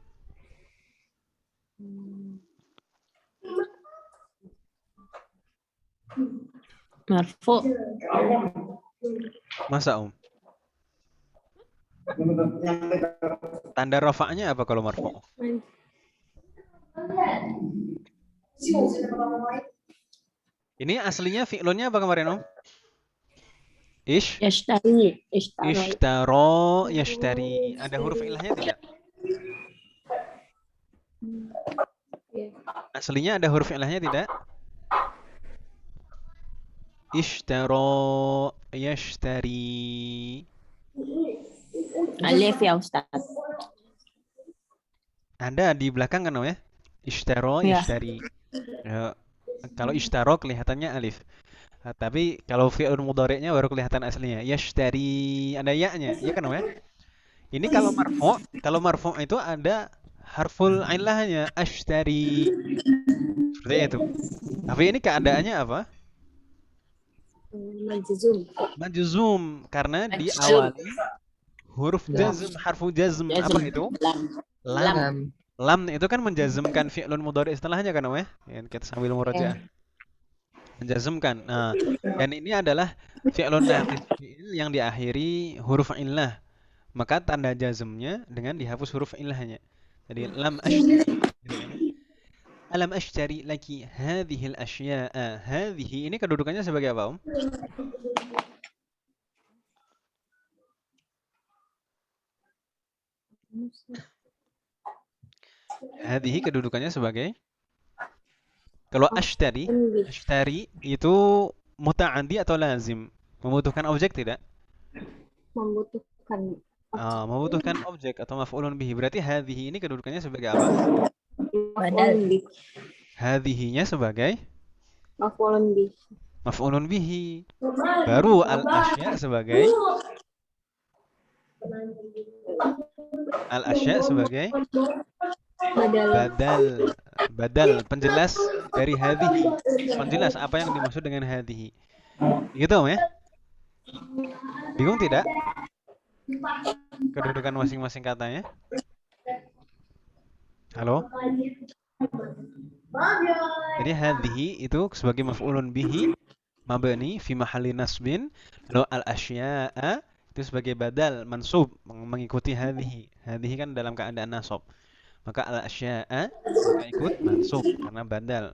Marfu. Masa, Om? Tanda rafa'nya apa kalau marfu'? Ini aslinya fi'lunnya apa kemarin, Om? Yashtari. Ishtaro, yashtari. Ada huruf ilahnya tidak? Aslinya ada huruf ilahnya tidak? Ishtaro, yashtari. Alif ya Ustaz. Ada di belakang kan, Om ya? Ishtaro, Ya. yashtari. Ya, kalau ishtaro kelihatannya alif. Tapi kalau fi'il mudhari'nya baru kelihatan aslinya. Yashtari, ada ya-nya. Ya kan, Om ya? Ini kalau marfu' itu ada harful ilahnya, ashtari. Seperti itu. Tapi ini keadaannya apa? Majzum karena diawali huruf jazm, harfu jazm. Apa itu? Lam. Lam itu kan menjazmkan fi'lun mudhari' setelahnya kan, Om ya? Kita sambil murajaah. Menjazmkan. Nah, dan ini adalah fi'lun naqis, fi'il yang diakhiri huruf illah. Maka tanda jazmnya dengan dihapus huruf illahnya. Jadi lam ashtari. Alam ashtari laki hadhil asya'a. Hadhihi ini kedudukannya sebagai apa, Om? Hadhihi kedudukannya sebagai, kalau ashtari itu muta'addi atau lazim? Membutuhkan objek tidak? Membutuhkan Membutuhkan objek atau maf'ulun bihi. Berarti hadhihi ini kedudukannya sebagai apa? Badal. Hadhihinya sebagai maf'ulun maf'ulun bihi. Baru al-asya sebagai badal, penjelas dari hadhihi. Penjelas apa yang dimaksud dengan hadhihi. Gitu, Om ya? Bingung tidak? Kedudukan masing-masing katanya. Halo? Jadi hadhihi itu sebagai maf'ulun bihi mabni fi mahalli nasbin. Lalu al-asya'a itu sebagai badal mansub mengikuti hadhihi. Hadhihi kan dalam keadaan nasab. Maka al-asya'a ikut mansub karena badal.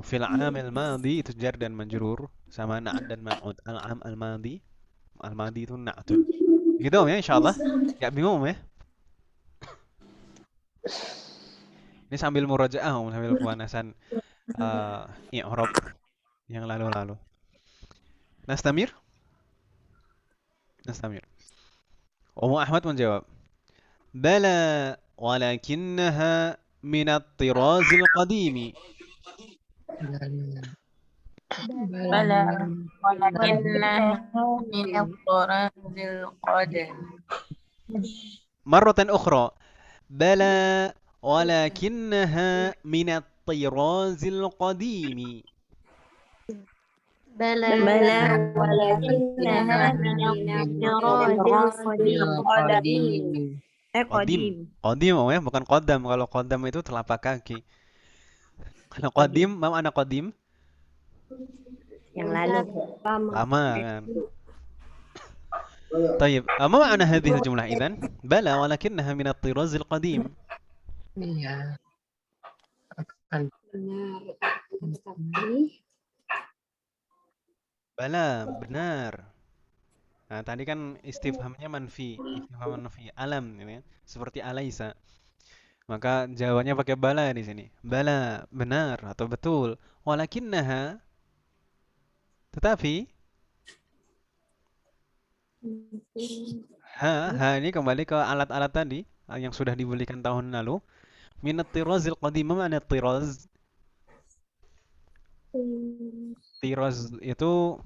Fil 'amil madhi itu jar dan majrur sama na'at dan man'ud. Al-'am al-madhi itu na'tun. Gitu, Om ya, insyaallah. Enggak bingung, Om ya? Ini sambil murajaah, Om, sambil pemanasan i'rab yang lalu-lalu. Nastamir. Ummu Ahmad menjawab, Bala walakinnaha min at-tirazil qadimi. Bala walakinnaha min at-tirazil qadim. Marratan ukhra. Bala walakinnaha min at-tirazil qadimi. بلى بلى ولكنها من الطراز القديم Qadim. قديم Qadim ya, bukan qadam. Kalau qadam itu telapak kaki. Kalau qadim, mau anak qadim? yang lalu. Lama kan. طيب ما معنى هذه الجملة إذن؟ بلى ولكنها من الطراز القديم. Iya. Akan Benar. Tapi Bala, benar. Nah, tadi kan istifhamnya manfi, istifham manfi, alam, ini, seperti alaisa. Maka jawabannya pakai bala di sini. Bala, benar atau betul. Walakinnaha, tetapi ha ini kembali ke alat-alat tadi yang sudah dibelikan tahun lalu. Minat tirazil qadim, mana tiraz? Tiraz itu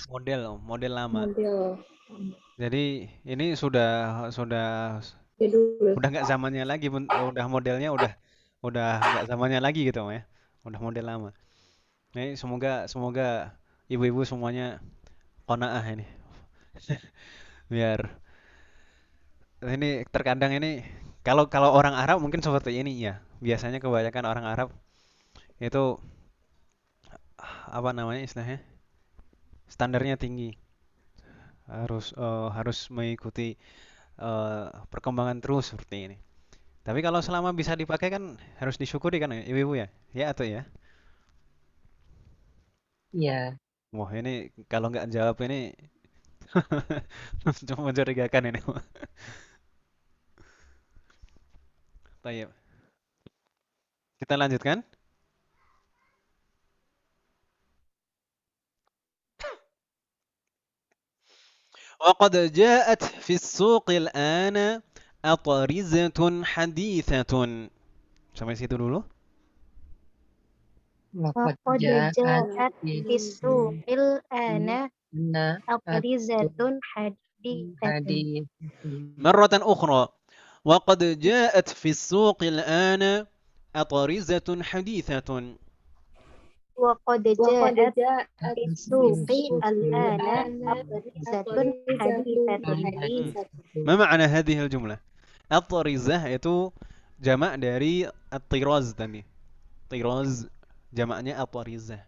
model lama. model Jadi ini sudah jadul. nggak zamannya lagi, udah modelnya udah nggak zamannya lagi gitu ya, udah model lama. Ini semoga ibu-ibu semuanya qanaah ini, biar ini terkadang ini kalau orang Arab mungkin seperti ini ya, biasanya kebanyakan orang Arab itu apa namanya istilahnya, standarnya tinggi, harus mengikuti perkembangan terus seperti ini. Tapi kalau selama bisa dipakai kan harus disyukuri kan ya, ibu-ibu ya? Ya atau ya? iya. Wah ini kalau nggak jawab ini cuma mencurigakan ini. Baik, kita lanjutkan. وقد جاءت في السوق الآن أطرزة حديثة. Sampai situ dulu. Laqad وقد ja'at جاءت في السوق الآن na أقرزة حديثة hadis. مرة أخرى. وقد جاءت في السوق الآن أطرزة حديثة. وقد وقد جاءت جاءت في السوق الآن أطرزة حديثة ما معنى هذه الجملة؟ الطريزة itu jamak dari at-tiraz tadi. Tiraz jamaknya at-tarizah.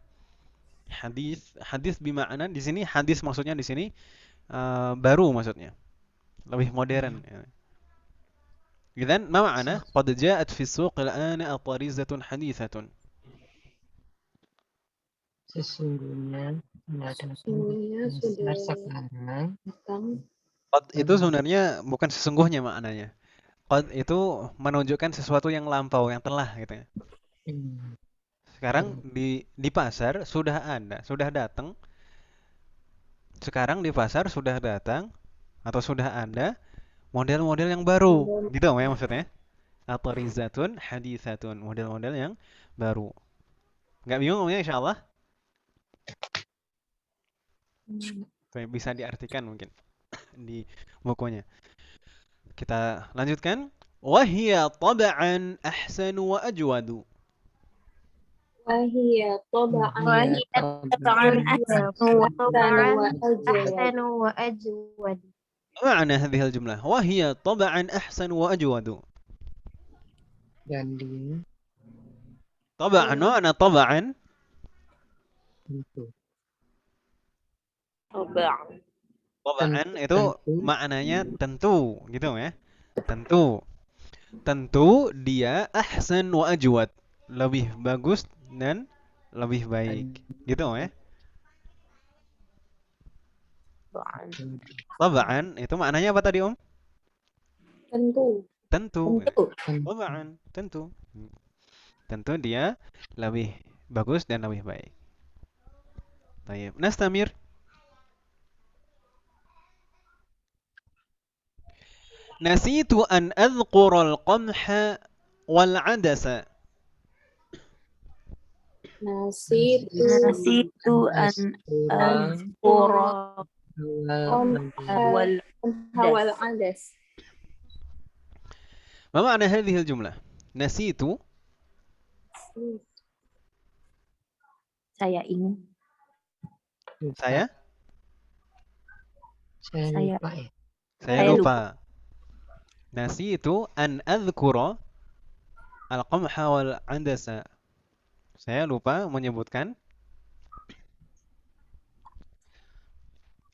Hadis bermakna di sini, hadis maksudnya di sini baru maksudnya. Lebih modern ya. Idzan ma ma'ana qad ja'at fi as-suq al-ana at-tarizatun hadithatun. Sesungguhnya Sesungguhnya sudah sekarang datang Qad itu sebenarnya bukan sesungguhnya maknanya. Qad itu menunjukkan sesuatu yang lampau, yang telah gitu ya. Sekarang di pasar sudah ada, sudah datang. Sekarang di pasar sudah datang atau sudah ada model-model yang baru. Gitu ya maksudnya? At-tarizatun hadithatun, model-model yang baru. Nggak bingung ngomongnya insyaallah? Bisa diartikan mungkin di bukunya. Kita lanjutkan. Wahia tab'an ahsanu wa ajwadu. وهي طبعا وهي طبعا أحسن أحسن وأجود ما معنى هذه الجملة؟ وهي طبعا أحسن وأجود. dan dia طبعا أنا طبعا tentu طبعا itu maknanya tentu gitu ya. Tentu dia ahsan wa ajwad, lebih bagus dan lebih baik gitu ya. Taba'an itu maknanya apa tadi Om? Tentu. Taba'an tentu. Tentu dia lebih bagus dan lebih baik. Baik, nastamir. Nasitu an adhkura al-qamha wal-'adasa. نسيت أن أذكر والعدس ما معنى هذه الجملة؟ نسيت saya ingin Lupa. Saya? Saya Saya. lupa ya. Saya Saya lupa. Nasitu an adhkura al-qamha wal andasa. Saya lupa menyebutkan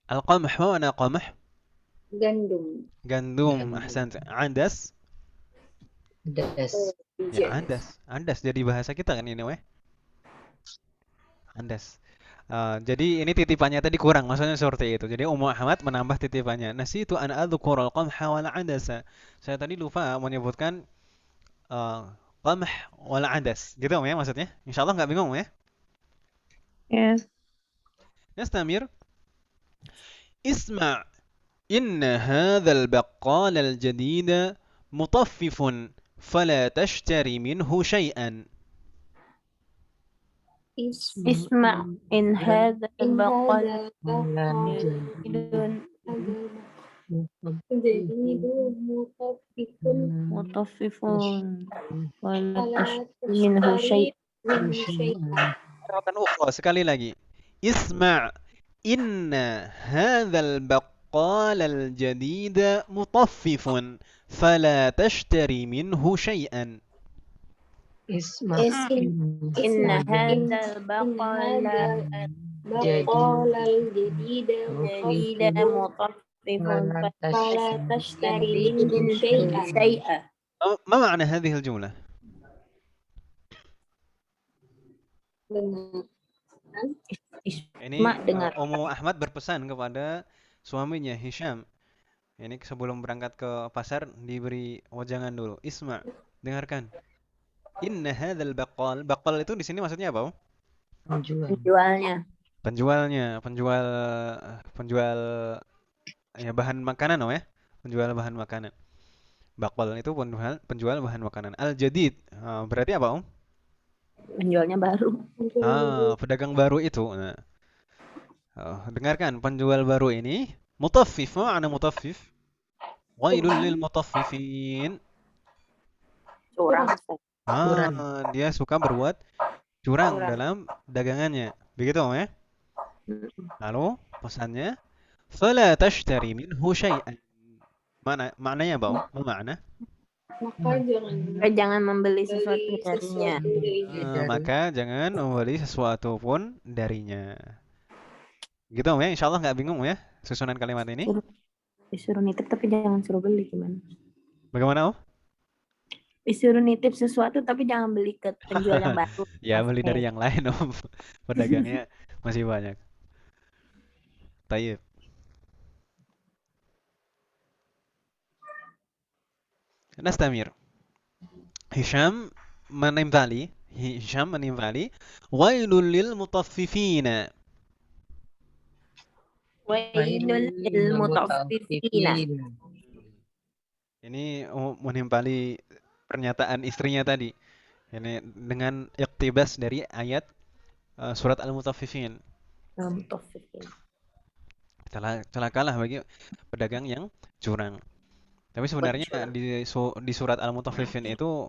al-qamh. Mana qamh? Gandum. Gandum. Gandum. Ahsant. Andas. Das. Ya, andas. Andas jadi bahasa kita kan ini, weh. Andas. Jadi ini titipannya tadi kurang, maksudnya seperti itu. Jadi Ummu Ahmad menambah titipannya. Nasitu an adhkura al-qamha wal andasa. Saya tadi lupa menyebutkan qamh wal adas. Gitu ya maksudnya? Insyaallah nggak bingung ya. Yes. Nastamir. Isma' inna hadzal baqqal al-jadid mutaffifun fala tashtari minhu syai'an. اسمع إن هذا البقال Malam جديد جديد مطفف مطفف ولا فلا تشتري منه شيء منه شيئا. Maratan ukhra, sekali lagi. Isma' inna hadzal baqqal al-jadid mutaffifun fala tashtari minhu syai'an. Isma. إن هذا البقال بقال الجديد جديد مطفف فلا تشتري منه شيئا. ما معنى هذه الجملة؟ Ini Mak dengar. Ummu Ahmad berpesan kepada suaminya Hisham. Ini sebelum berangkat ke pasar diberi wajangan dulu. Isma, dengarkan. Inna hadzal baqqal. Baqqal itu di sini maksudnya apa? penjualnya. Penjual ya bahan makanan ya. Penjual bahan makanan. Baqqal itu penjual bahan makanan. Al-jadid. Berarti apa, Om? Penjualnya baru. Pedagang baru itu. Nah. Dengarkan, penjual baru ini mutaffif. Apa makna mutaffif? Wailul lil mutaffifin. Curang. Dia suka berbuat curang dalam dagangannya. Begitu, Om ya? Lalu pesannya, fala tashtari minhu syai'an. Maknanya apa, Om? Apa makna? Maka Jangan membeli sesuatu darinya. Maka jangan membeli sesuatu pun darinya. Gitu, Om ya? Insyaallah nggak bingung ya susunan kalimat ini? Disuruh nitip tapi jangan suruh beli gimana? Bagaimana, Om? Disuruh nitip sesuatu tapi jangan beli ke penjual yang baru. Ya, beli dari yang lain, Om. Pedagangnya masih banyak. Tayyib. Nastamir. Hisham menimpali wailul lil mutaffifina. Wailul lil mutaffifina. Ini menimpali pernyataan istrinya tadi. Ini dengan iqtibas dari ayat surat Al-Mutaffifin. Mutaffifin. Celakalah bagi pedagang yang curang. Tapi sebenarnya di surat Al-Mutaffifin itu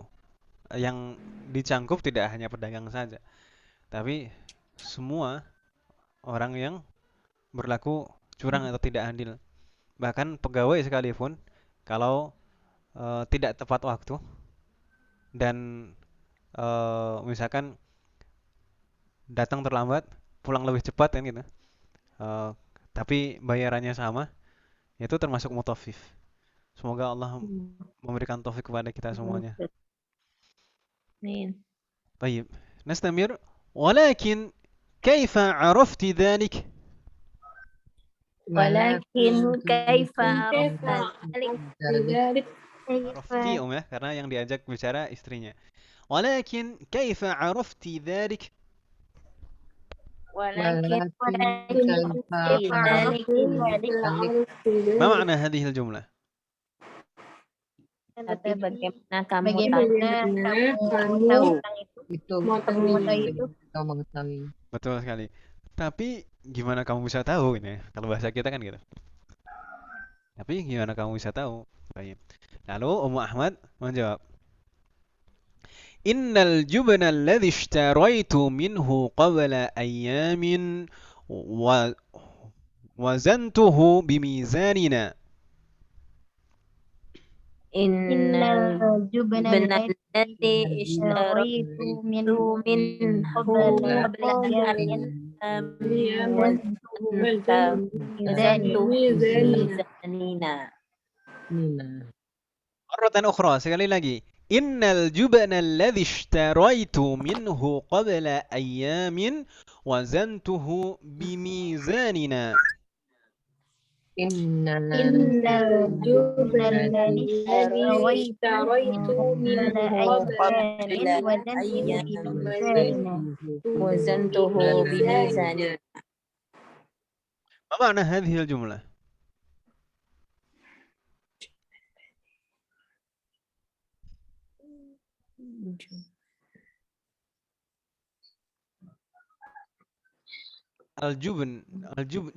yang dicangkup tidak hanya pedagang saja, tapi semua orang yang berlaku curang atau tidak adil. Bahkan pegawai sekalipun kalau tidak tepat waktu dan misalkan datang terlambat, pulang lebih cepat kan gitu. Tapi bayarannya sama, itu termasuk mutaffif. Semoga Allah memberikan taufik kepada kita semuanya. Amin. طيب نستمر. ولكن كيف عرفت ذلك؟ Walakin kaifa ذلك عرفتي ya, karena yang diajak bicara istrinya. ولكن كيف عرفت ذلك؟ ما معنى هذه الجملة؟ Tapi bagaimana kamu tahu Itu mengetahui. Betul sekali. Tapi gimana kamu bisa tahu ini? Kalau bahasa kita kan gitu. Tapi gimana kamu bisa tahu? Baik. Lalu Ummu Ahmad menjawab, Innal jubna alladhi ishtaraitu minhu qabla ayyamin wa wazantuhu bimizanina. Innal الجبن jubna الذي allati اشتريت ishtaraitu منه minhu قبل qabla أيام ayyamin وزنته wazantu بميزان mizanina. Nina. Marratan ukhra, sekali lagi. Innal jubna alladhi ishtaraitu minhu qabla ayyamin wazantuhu bimizanina. Innal إن الجبن الجبن الذي الذي اشتريت اشتريت منه منه قبل قبل أيام وزنته أيام بميزان Wazantuhu bimizani. ما معنى هذه الجملة؟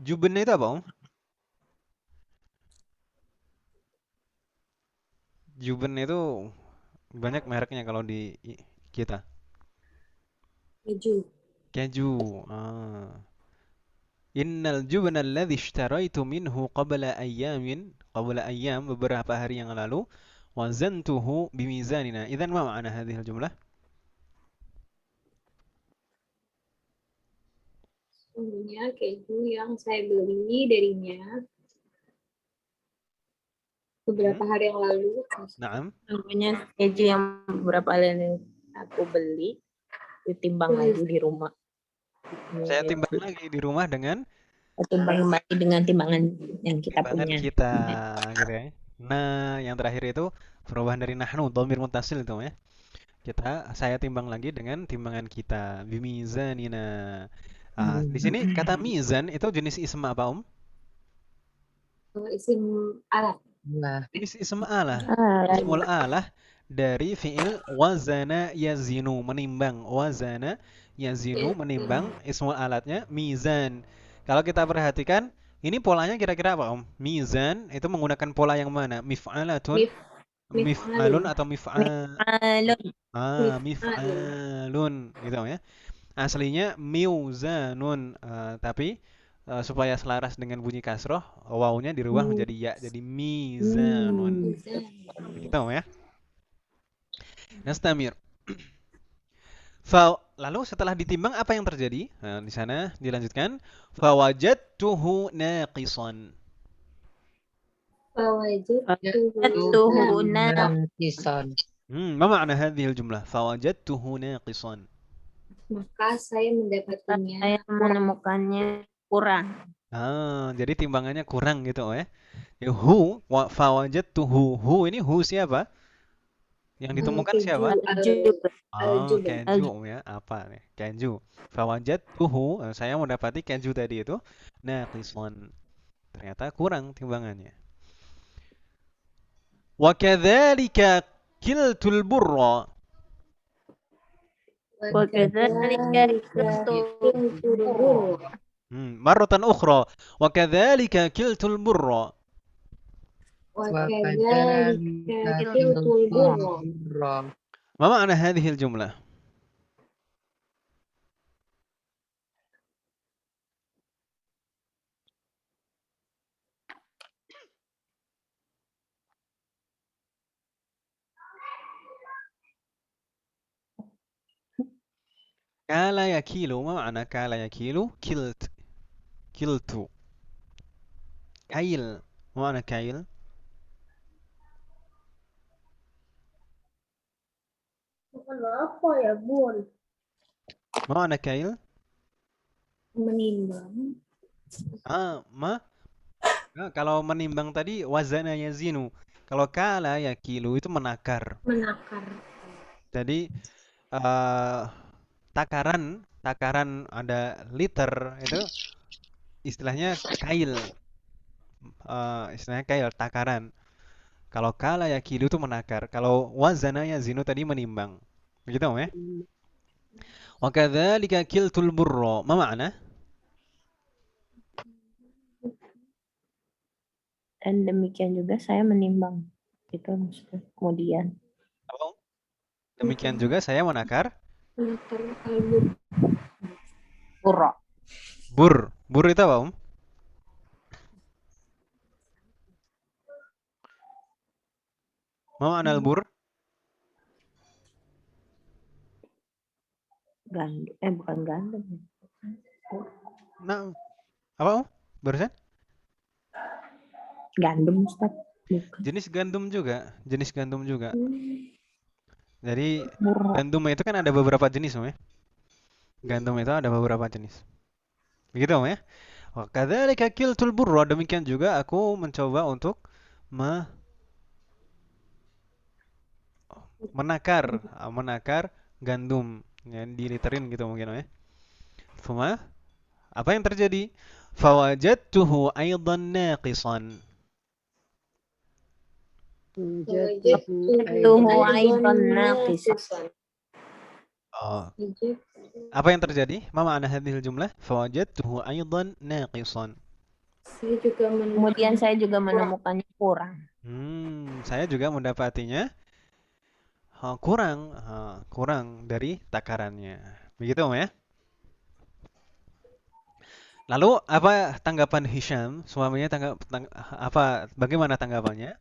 Jubn itu apa, Om? Jubn itu banyak mereknya kalau di kita. keju. Keju. Ah. Innal jubna alladhi ishtaraitu minhu qabla ayyam beberapa hari yang lalu wazantuhu bimizanina. Idzan ma ma'na hadhihi al-jumlah? Sesungguhnya keju yang saya beli darinya beberapa hari yang lalu. Na'am. Sesungguhnya keju yang beberapa kali aku beli ditimbang lagi di rumah. Saya timbang lagi di rumah dengan Timbang kembali dengan timbangan yang kita timbangan punya. kita, gitu ya. Nah, yang terakhir itu perubahan dari nahnu, dhamir muttasil itu ya. Saya timbang lagi dengan timbangan kita, bimizanina. Di sini kata mizan itu jenis ism apa, Om? Isim alat. Nah, Jenis ism alah. Ah, Ismul alah dari fi'il wazana yazinu, menimbang. Wazana yazinu, menimbang. Ismul alatnya mizan. Kalau kita perhatikan, ini polanya kira-kira apa, Om? Mizan itu menggunakan pola yang mana? Mif'alatun, mif'alun atau mif'al? alun. Mif'alun gitu ya. Aslinya miuzanun, tapi supaya selaras dengan bunyi kasroh, wawunya dirubah menjadi ya, jadi mizanun. Gitu ya. Nastamir. Lalu setelah ditimbang apa yang terjadi? Nah, di sana dilanjutkan. Fawajadtuhu naqisan. Fawajadtuhu naqisan. Ma ma'na hadhihi al-jumlah? Fawajadtuhu naqisan. Maka saya mendapatinya Saya menemukannya kurang. Jadi timbangannya kurang gitu ya. Ya, fawajadtuhu. Hu ini hu siapa? Yang ditemukan siapa? Keju ya. Apa nih? Keju. Fawajadtuhu, saya mendapati keju tadi itu naqisan. Ternyata kurang timbangannya. Wa kadzalika kiltul burra. Marratan ukhra. Wa kadzalika kiltul burra. Ma ma'na hadhihi al-jumlah? Kala yakilu, ma ma'na kala yakilu? Kiltu. Kail, ma ma'na kail? Kenapa ya, Bun? Ma ma'na kail? Menimbang. Kalau menimbang tadi wazana yazinu. Kalau kala yakilu itu menakar. Jadi takaran ada liter itu istilahnya kail. Istilahnya kail, takaran. Kalau kala yakilu itu menakar. Kalau wazana yazinu tadi menimbang. Begitu ya? Wa kadzalika kiltul burra. Ma ma'na? Dan demikian juga saya menimbang. Itu maksudnya. Kemudian. Demikian juga saya menakar Burra. bur. Bur itu apa, Ma ma'na al-bur? Gandum. Bukan gandum. Nah, apa, barusan? Gandum, Ustaz. Bukan. Jenis gandum juga, jenis gandum juga. Jadi Burro. gandum itu kan ada beberapa jenis, ya. Gandum itu ada beberapa jenis. Begitu, ya. Wa kadzalika kiltul burra, demikian juga aku mencoba untuk menakar gandum, ya, diliterin gitu mungkin, ya. Cuma apa yang terjadi? Fawajadtuhu aidan naqisan. Tuhu aidan naqisan. Oh. Apa yang terjadi? Ma ma'na hadhil jumlah? Fawajadtuhu aidan naqisan. Kemudian saya juga menemukannya kurang. Saya juga mendapatinya kurang dari takarannya. Begitu, ya. Lalu apa tanggapan Hisham? Suaminya bagaimana tanggapannya?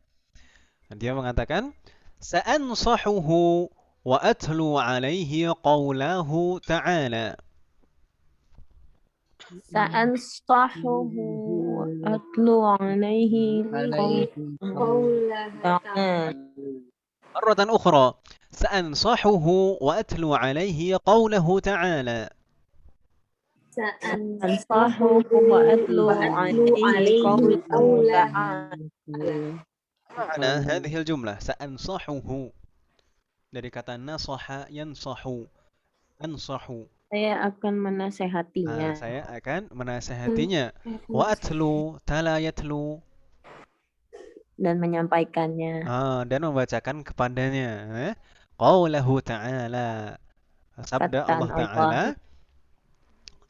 Dia mengatakan, "Sa'ansahuhu wa atlu 'alaihi qawlahu ta'ala." Sa'ansahuhu atlu alaihi Qaulah ta'ala. مرة أخرى سأنصحه وأتلو عليه قوله تعالى. Sa'ansahuhu wa atlu alaihi qawlahu ta'ala. معنى هذه الجملة سأنصحه dari kata nasaha yansahu. Ansahu. Saya akan menasehatinya. Saya akan menasehatinya. Wa atlu tala yatlu. Dan menyampaikannya. Dan membacakan kepadanya. Qaulahu ta'ala. Sabda Allah Ta'ala.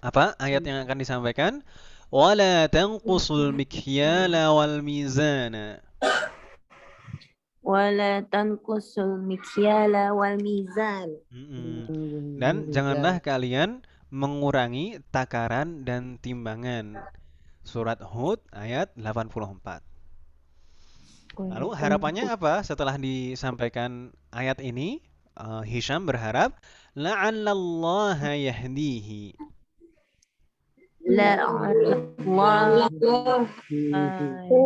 Apa ayat yang akan disampaikan? Wala tanqusul mikyala wal mizana. Wala tanqusul mikyala wal mizan. Dan janganlah kalian mengurangi takaran dan timbangan. Surat Hud ayat 84. Lalu harapannya apa setelah disampaikan ayat ini? Hisham berharap la'allallaha yahdihi.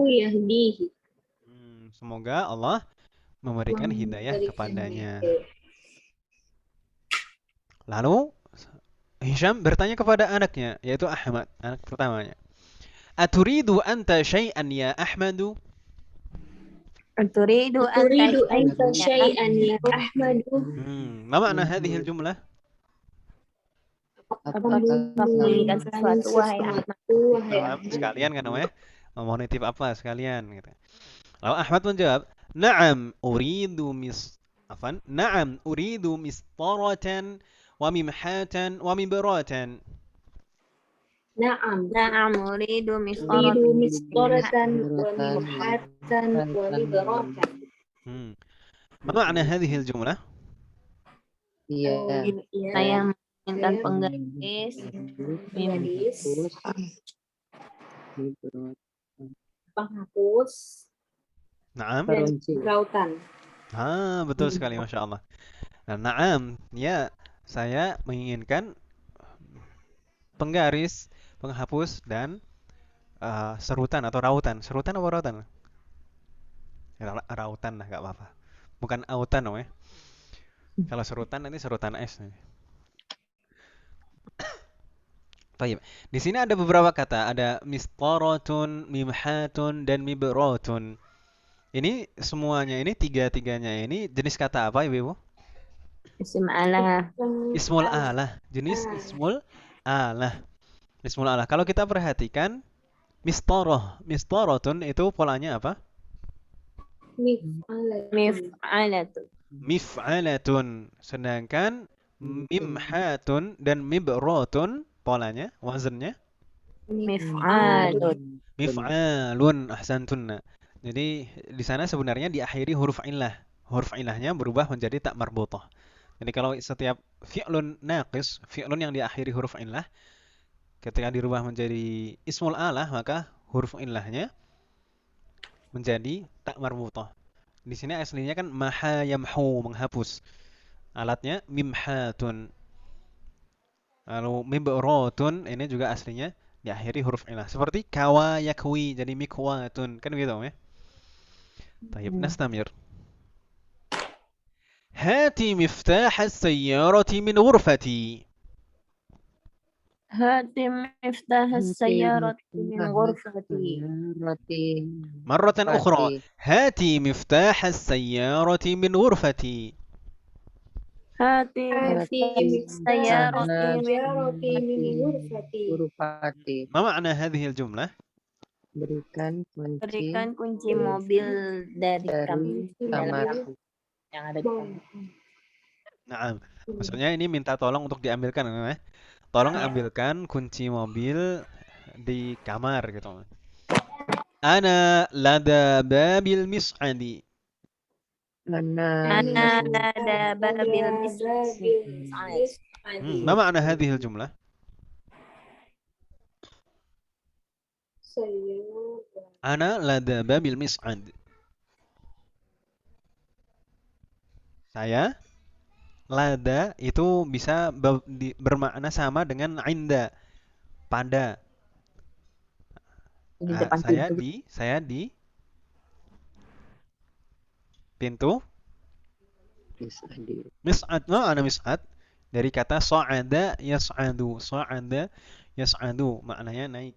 yahdihi. Semoga Allah memberikan hidayah kepadanya. Lalu Hisham bertanya kepada anaknya, yaitu Ahmad, anak pertamanya. Aturidu anta syai'an ya Ahmadu? Aturidu anta syai'an ya Ahmadu? Ma ma'na hadhil jumlah? Apakah menginginkan sesuatu, wahai Ahmad? Sekalian kan, ya? Mau nitip apa sekalian gitu. Lalu Ahmad menjawab, "Na'am uridu mistaratan wa mimhatan wa mibratan." Na'am uridu mistaratan wa mimhatan wa mibratan. Ma ma'na hadhil jumlah? Saya menginginkan penggaris, penghapus, Naam. dan rautan. Betul sekali, Masya Allah. Nah, naam, ya, saya menginginkan penggaris, penghapus, dan serutan atau rautan. Serutan apa rautan? Rautan lah, nggak apa-apa. Bukan autan, ya. Kalau serutan nanti serutan es nih. Baik. Di sini ada beberapa kata, ada mistaratun, mimhatun, dan mibratun. Ini semuanya ini tiga-tiganya ini jenis kata apa, Ibu? Ism alah. Ismul alah, jenis ismul alah. Ismul alah. Kalau kita perhatikan mistaratun itu polanya apa? Mif'alatun. Sedangkan mimhatun dan mibratun polanya, wazannya mif'alun. Ahsantunna. Jadi di sana sebenarnya diakhiri huruf illah. Huruf illahnya berubah menjadi tak marbutah. Jadi kalau setiap fi'lun naqis, fi'lun yang diakhiri huruf illah, Ketika dirubah menjadi ismul alah, maka huruf illahnya menjadi tak marbutah. Di sini aslinya kan maha yamhu, menghapus. Alatnya mimhatun. Lalu mibratun ini juga aslinya diakhiri huruf illah. Seperti kawa yakwi jadi mikwatun. Kan begitu ya? Tayyib, nastamir. هاتي مفتاح السيارة من غرفتي. هات مفتاح السيارة من غرفتي. مرة أخرى. هاتي مفتاح السيارة من غرفتي. هات في السيارة السيارة من غرفتي. ما معنى هذه الجملة؟ Berikan berikan kunci mobil dari kamarku. yang ada di kamar. Nah, maksudnya ini minta tolong untuk diambilkan ya. Tolong ambilkan kunci mobil di kamar gitu. Ana lada babil mis'adi. أنا لدى باب المسعد. ما معنى هذه الجملة؟ أنا لدى باب المسعد. Saya lada itu bisa bermakna sama dengan inda, pada. Di depan pintu. Saya di pintu. Mis'ad, mana mis'ad? Dari kata sa'ada yas'adu. Sa'ada yas'adu, maknanya naik.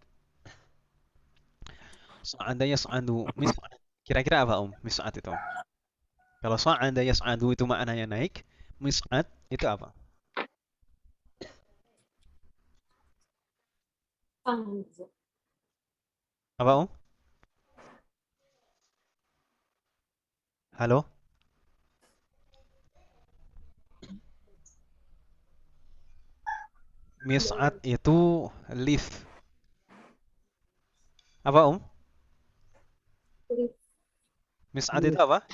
Sa'ada yas'adu. Mis'ad. Kira-kira apa mis'ad itu? Kalau sa'ada yas'adu itu maknanya naik, mis'ad itu apa? Apa Halo? Mis'ad itu lift. Apa Mis'ad itu apa?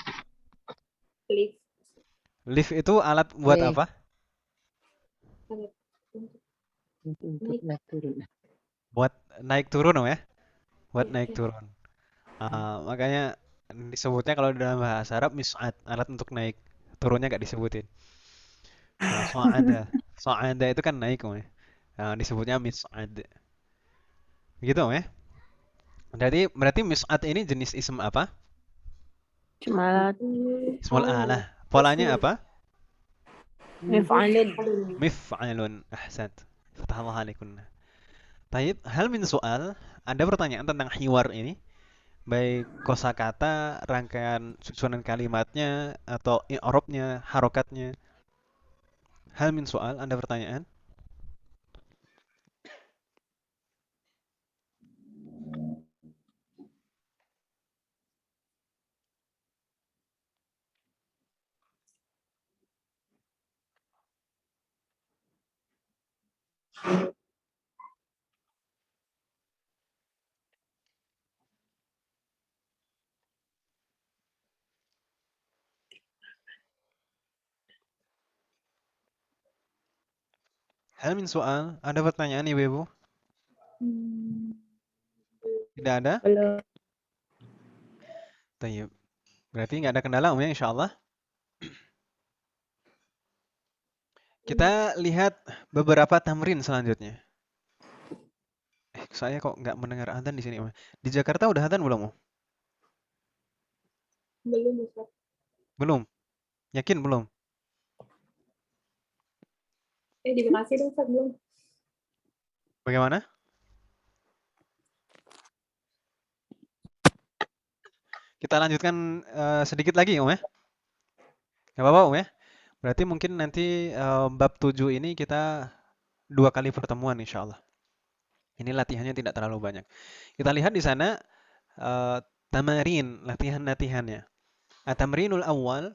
Lift itu alat buat apa? Untuk naik turun. Buat naik turun ya? Buat naik turun. Makanya disebutnya kalau dalam bahasa Arab mis'ad, alat untuk naik. Turunnya gak disebutin. So'ada itu kan naik ya. Disebutnya mis'ad. Gitu ya? Berarti mis'ad ini jenis ism apa? Ismul alah. Polanya apa? Mif'alun. Ahsant. Fatahallah alaikunna. Taib, hal min soal, ada pertanyaan tentang hiwar ini, baik kosakata, rangkaian susunan kalimatnya, atau i'rabnya, harokatnya. Hal min soal, ada pertanyaan? Hal min soal, ada pertanyaan ibu-ibu? Tidak ada? Belum. Taib. Berarti nggak ada kendala ya insyaallah. Kita lihat beberapa tamrin selanjutnya. Saya kok nggak mendengar adzan di sini, Om. Di Jakarta udah adzan belum, Om? Belum, Ustaz. Belum? Yakin belum? Di Bekasi dong, Ustaz, belum. Bagaimana? Kita lanjutkan sedikit lagi, Om ya. Nggak apa-apa, Om ya. Berarti mungkin nanti bab 7 ini kita 2 kali pertemuan insyaallah. Ini latihannya tidak terlalu banyak. Kita lihat di sana tamarin, latihan-latihannya. At-tamrinul awal,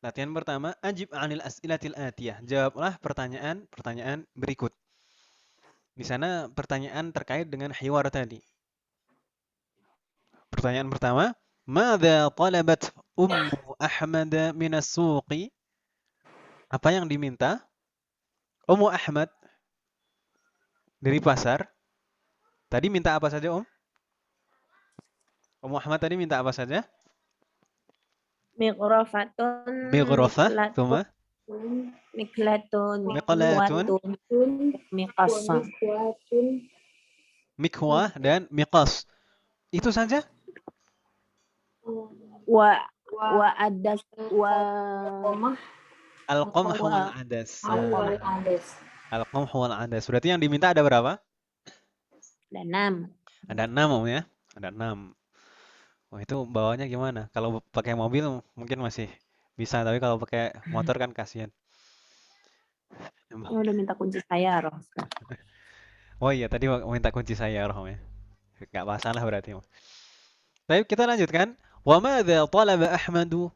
latihan pertama, ajib 'anil as'ilatil atiyah. Jawablah pertanyaan berikut. Di sana pertanyaan terkait dengan hiwar tadi. Pertanyaan pertama, madza talabat Ummu Ahmad min as-suqi? Apa yang diminta Ummu Ahmad dari pasar. Tadi minta apa saja, Om? Om Muhammad tadi minta apa saja? Miqrafatun, Mighrafa, miklatun, thumma miklatun, miqlatun, miqwatun, miqasa. Wamikuatun. mikwah, dan miqas. Itu saja? Wa adas wa Komah. Al-qamh wal wa adas. Awal ades. Al-qamh wal adas. Berarti yang diminta ada berapa? dan 6. Ada 6, Om ya. Ada 6. Wah, itu bawanya gimana? Kalau pakai mobil mungkin masih bisa, tapi kalau pakai motor kan kasihan. Udah minta kunci saya, Roh. Oh iya, tadi minta kunci saya, Om ya. Nggak masalah berarti, Om. Baik, kita lanjutkan. Wa madza talaba Ahmadu?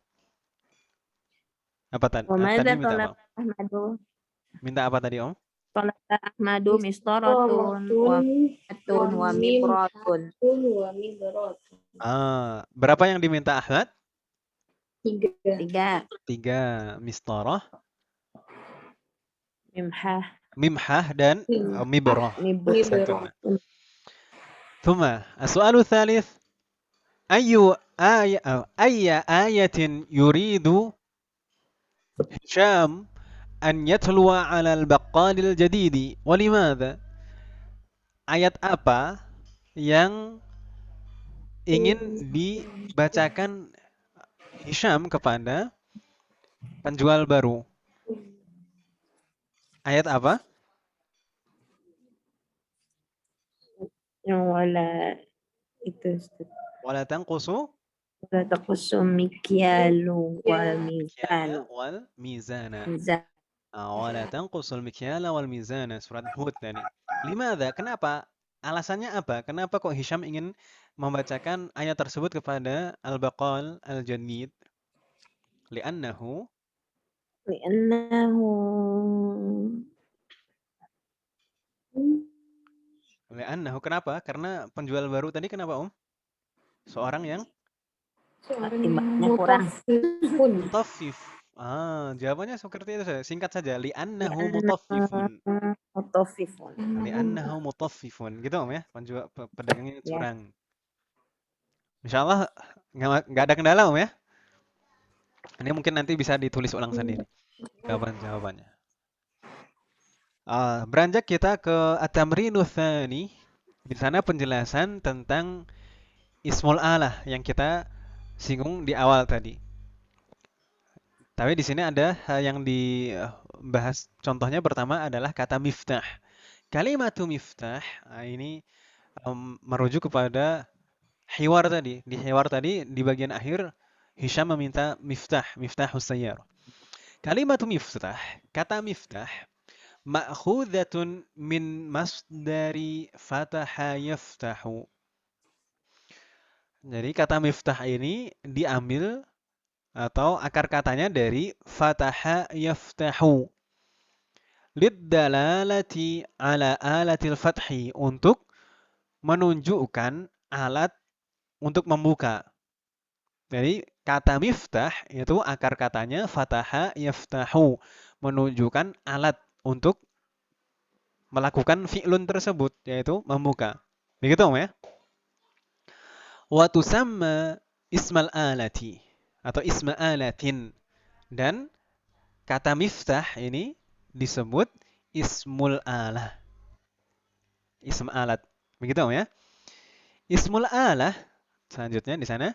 Apa tadi? Wa Tadi madza minta apa? talaba Ahmadu? Minta apa tadi, Om? Talaba Ahmadu mistoratun wa atun wa mibratun. Wamibratun. Berapa yang diminta Ahmad? 3. 3. 3 mistarah, Mimhah, mimhah, dan mibrah. mibratun. Thumma as-su'alu tsalits, ayyu ayatin yuridu Hisham an yatluwa 'ala al-baqqalil jadidi wa limadha? Ayat apa yang ingin dibacakan Hisham kepada penjual baru? Ayat apa? Yang wala itu Wala tanqusu wala taqusum mikyalu wal mikyala mizanu. wal mizana. Mizan. Wala tanqusul mikyala wal mizana, surat Hud tadi. Limadha? Kenapa? Alasannya apa? Kenapa kok Hisham ingin membacakan ayat tersebut kepada Al-Baqal Al-Jadid? Li'annahu Li'annahu kenapa? Karena penjual baru tadi kenapa, Om? Seorang yang timbangnya kurang. mutaffif. Jawabannya seperti itu saja. Singkat saja. Li'annahu mutaffifun. Mutaffifun. Li'annahu mutaffifun. Gitu, Om ya. Penjual pedagangnya Ya. curang. Insyaallah nggak ada kendala, Om ya. Ini mungkin nanti bisa ditulis ulang sendiri jawabannya. Beranjak kita ke at-tamrinu tsani. Di sana penjelasan tentang ismul alah yang kita singgung di awal tadi. Tapi di sini ada hal yang dibahas. Contohnya pertama adalah kata miftah. Kalimatu miftah ini merujuk kepada hiwar tadi. Di hiwar tadi di bagian akhir Hisham meminta miftahus sayyarah. Kalimatu miftah, kata miftah ma'khudhatun min masdari fataha yaftahu. Jadi kata miftah ini diambil atau akar katanya dari fataha yaftahu. Liddalalati ala alatil fathi, untuk menunjukkan alat untuk membuka. Jadi kata miftah itu akar katanya fataha yaftahu, menunjukkan alat untuk melakukan fi'lun tersebut, yaitu membuka. Begitu, Om ya? Wa tusamma ismal alati atau isma alatin, dan kata miftah ini disebut ismul alah. Ism alat. Begitu, Om ya? Ismul alah selanjutnya di sana.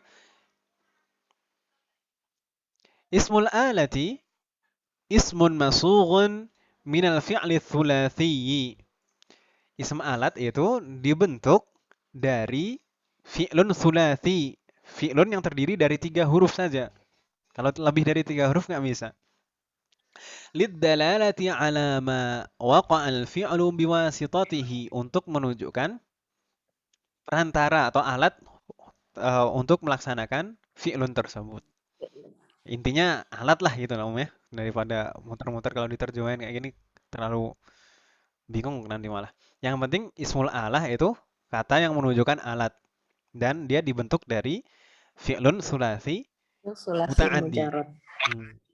Ismul alati ismun masughun minal fi'li thulathiyyi. Ism alat itu dibentuk dari fi'lun thulathi. Fi'lun yang terdiri dari 3 huruf saja. Kalau lebih dari 3 huruf nggak bisa. Liddalalati ala ma waqa'al fi'lu biwasitatihi, untuk menunjukkan perantara atau alat untuk melaksanakan fi'lun tersebut. Intinya alat lah gitu lah, Om ya. Daripada muter-muter kalau diterjemahin kayak gini terlalu bingung nanti malah. Yang penting ismul alah itu kata yang menunjukkan alat, dan dia dibentuk dari fi'lun sulasi muta'addi.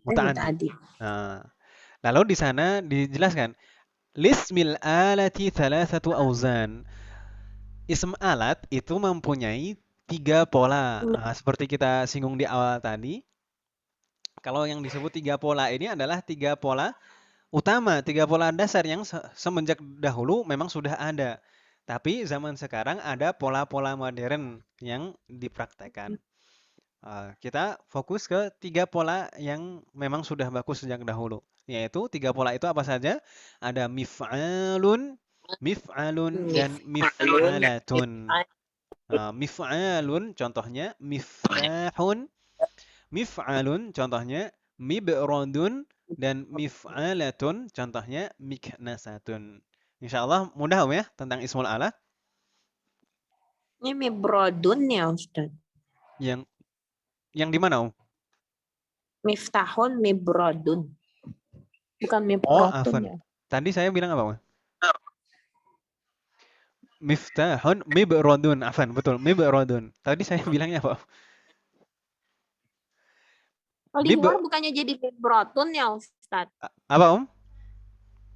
Muta'addi. Nah, lalu di sana dijelaskan Lismil alati thalathatu auzan. Ism alat itu mempunyai 3 pola. Nah, seperti kita singgung di awal tadi, kalau yang disebut 3 pola ini adalah 3 pola utama, 3 pola dasar yang semenjak dahulu memang sudah ada. Tapi zaman sekarang ada pola-pola modern yang dipraktekkan. Kita fokus ke 3 pola yang memang sudah bagus sejak dahulu. Yaitu 3 pola itu apa saja? Ada mif'alun, mif'alun, dan mif'alatun. Mif'alun contohnya miftahun, mif'alun contohnya mibradun, dan mif'alatun contohnya miknasatun. Insyaallah mudah ya tentang ismul alat. Ini mibrodun ya Ustaz. Yang di mana, Om? Miftahun mibrodun. Bukan Oh, mibrodun afan. ya. Tadi saya bilang apa, Om? Miftahun mibradun. Afan, betul, mibradun. Tadi saya bilangnya apa? Kalau di Hiwar bukannya jadi mibrodun ya Ustaz. Apa, Om?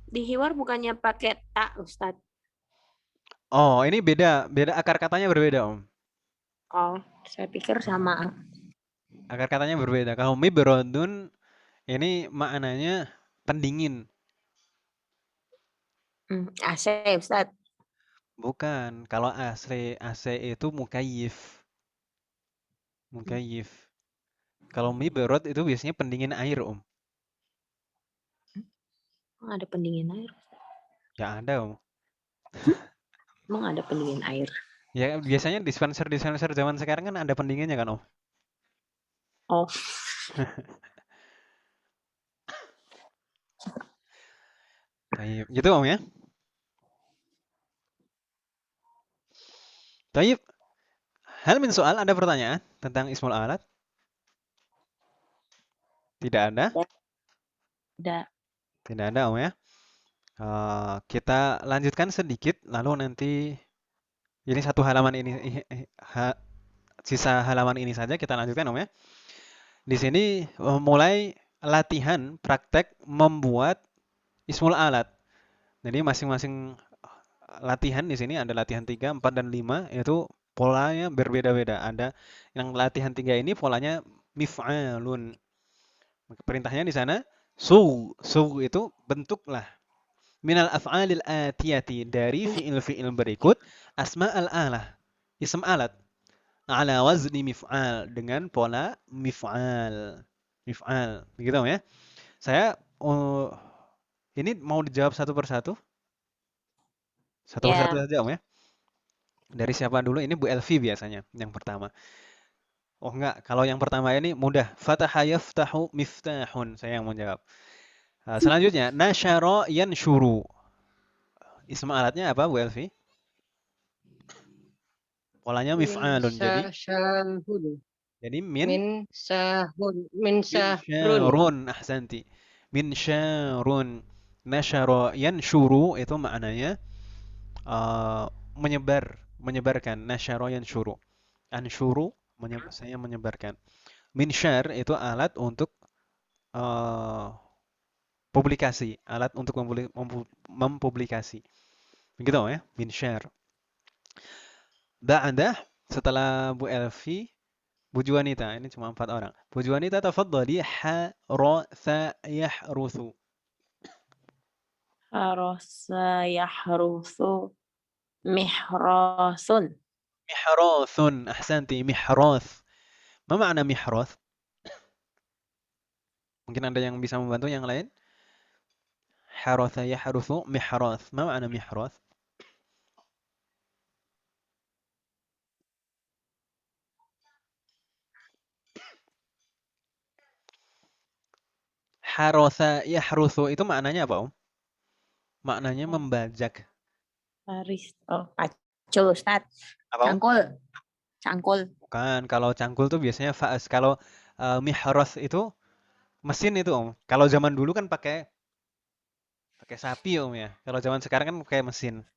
Di Hiwar bukannya pakai tak Ustaz. Oh, ini beda akar katanya berbeda, Om. Oh, saya pikir sama. Akar katanya berbeda. Kalau mibradun ini maknanya pendingin. AC Ustaz. Bukan. Kalau AC itu mukayyif. Mukayyif. Kalau mibrad itu biasanya pendingin air, Om. Emang ada pendingin air? Ya ada, Om. Emang ada pendingin air? Ya biasanya dispenser zaman sekarang kan ada pendinginnya kan, Om. Oh. Taib. Gitu, Om ya. Taib. Hal min soal, ada pertanyaan tentang ismul alat? Tidak ada? Tidak ada, Om ya. Kita lanjutkan sedikit, lalu nanti ini satu halaman ini, sisa halaman ini saja kita lanjutkan, Om ya. Di sini mulai latihan praktek membuat ismul alat. Jadi masing-masing latihan di sini ada latihan 3, 4, dan 5, yaitu polanya berbeda-beda. Ada yang latihan 3 ini polanya mif'alun. Perintahnya di sana su itu bentuklah minal af'alil atiyati, dari fi'il-fi'il berikut asma al-alah, ism alat, ala wazni mif'al, dengan pola mif'al. Mif'al. Begitu ya. Saya ini mau dijawab satu persatu? Satu persatu saja, Om ya. Dari siapa dulu? Ini Bu Elvi biasanya yang pertama. Oh enggak, kalau yang pertama ini mudah. Fataha yaftahu miftahun. Saya yang menjawab. Selanjutnya, nasyara yanshuru. Ism alatnya apa, Bu Elvi? Polanya mif'alun. Jadi min syarun. Ahsanti. Min syarun. Nasyara yanshuru itu maknanya menyebarkan. Nasyara yanshuru. Anshuru, saya menyebarkan. Min syar itu alat untuk publikasi, alat untuk mempublikasi. Begitu ya, min syar. Ba'dah, setelah Bu Elvi, Bu Juanita, ini cuma 4 orang. Bu Juanita, tafadhali, harasa yahruthu. Harasa yahruthu mihrasun. Mihrathun, ahsanti, mihrath. Ma makna mihrath? Mungkin ada yang bisa membantu yang lain? Haratha yahruthu mihrath. Ma makna mihrath? Haratha yahruthu itu maknanya apa, Om? Maknanya membajak. Baris. Oh, pacul Ustaz. Apa, Om? Cangkul. Bukan, kalau cangkul tuh biasanya faas. Kalau mihrath itu mesin itu, Om. Kalau zaman dulu kan pakai sapi, Om ya. Kalau zaman sekarang kan pakai mesin.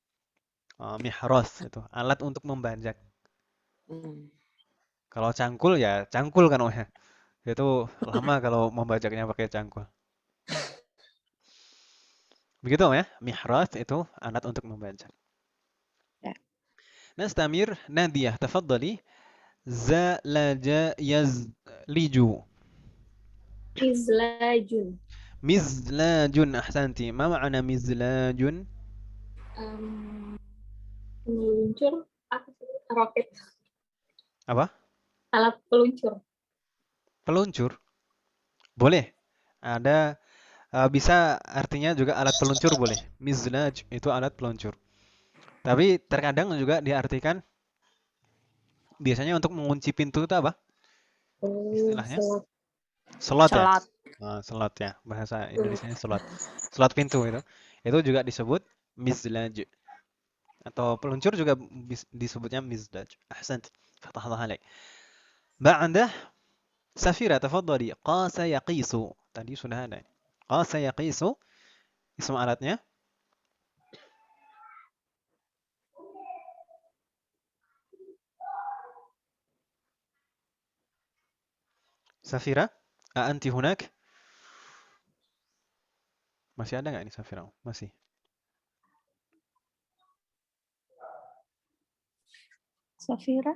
Mihrath itu alat untuk membajak. Kalau cangkul ya cangkul kan, Om ya. Itu lama kalau membajaknya pakai cangkul. Begitu ya, mihras itu alat untuk membaca. Ya. Nastamir, Nadia, tafadhali. Zalaja yazliju. Izlajun. Mizlajun, ahsanti. Ma ma'ana mizlajun? Meluncur. Apa sih? Roket. Apa? Alat peluncur. Peluncur. Boleh. Ada bisa artinya juga alat peluncur boleh. Mizlaj itu alat peluncur. Tapi terkadang juga diartikan biasanya untuk mengunci pintu itu apa? Istilahnya? Selat. Slot ya? Slot. Slot ya. Bahasa Indonesianya slot. Slot pintu itu. Itu juga disebut mizlaj. Atau peluncur juga disebutnya mizlaj. Ahsan. Fatahullah alaik. Ba'dah Safira, tafadhali. Qasa yaqisu. Tadi sudah ada. Qasa yaqisu. Ism alatnya. Safira. Anti hunak? Masih ada nggak ini Safira? Masih. Safira.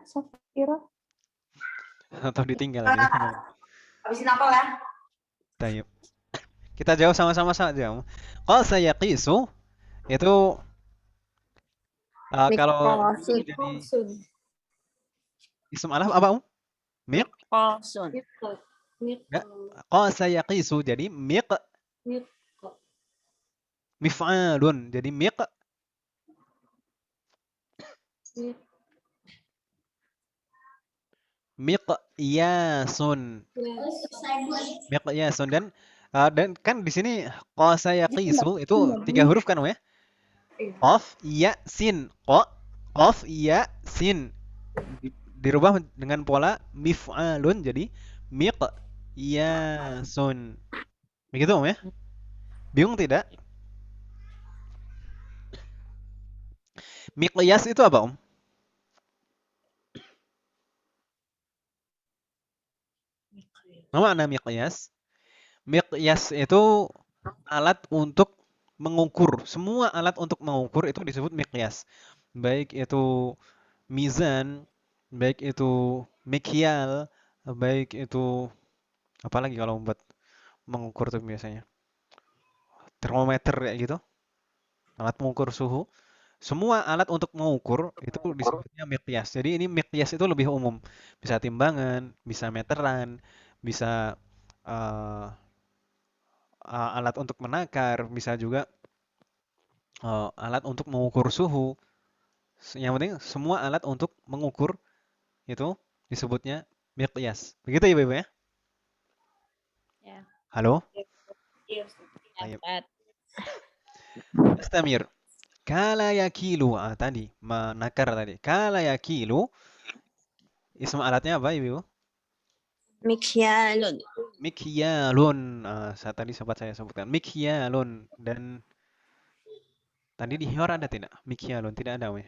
Atau ditinggal dia. Habisin apa ya? Tayyib. Kita jawab sama-sama saja. Qasa yaqisu itu kalau Mikrosun. jadi Mikrosun. ism alat apa? Miq? Mikrosun. Enggak. Qasa yaqisu jadi miq mif'alun. Jadi miq miqyasun. Miqyasun dan kan di sini qasa yaqisu itu 3 huruf kan ya? Qaf ya sin. Qaf ya sin. Dirubah dengan pola mif'alun jadi miqyasun. Begitu ya? Bingung tidak? Miqyas itu apa, Om? Apa makna miqyas? Miqyas itu alat untuk mengukur. Semua alat untuk mengukur itu disebut miqyas. Baik itu mizan, baik itu mikyal, baik itu apalagi kalau buat mengukur tuh biasanya. Termometer kayak gitu. Alat mengukur suhu. Semua alat untuk mengukur itu disebutnya miqyas. Jadi ini miqyas itu lebih umum. Bisa timbangan, bisa meteran, bisa uh, alat untuk menakar, bisa juga alat untuk mengukur suhu. Yang penting semua alat untuk mengukur itu disebutnya miqyas. Begitu ya, Ibu ya? Ya. Halo? Iya. Baik. Istamir. Kala yakilu. Tadi menakar tadi. Kala yakilu. Ism alatnya apa, Ibu? Mikyalun. Mikyalun. Tadi sempat saya sebutkan. Mikyalun. Dan tadi di Hiwar ada tidak? Mikyalun. Tidak ada, ya?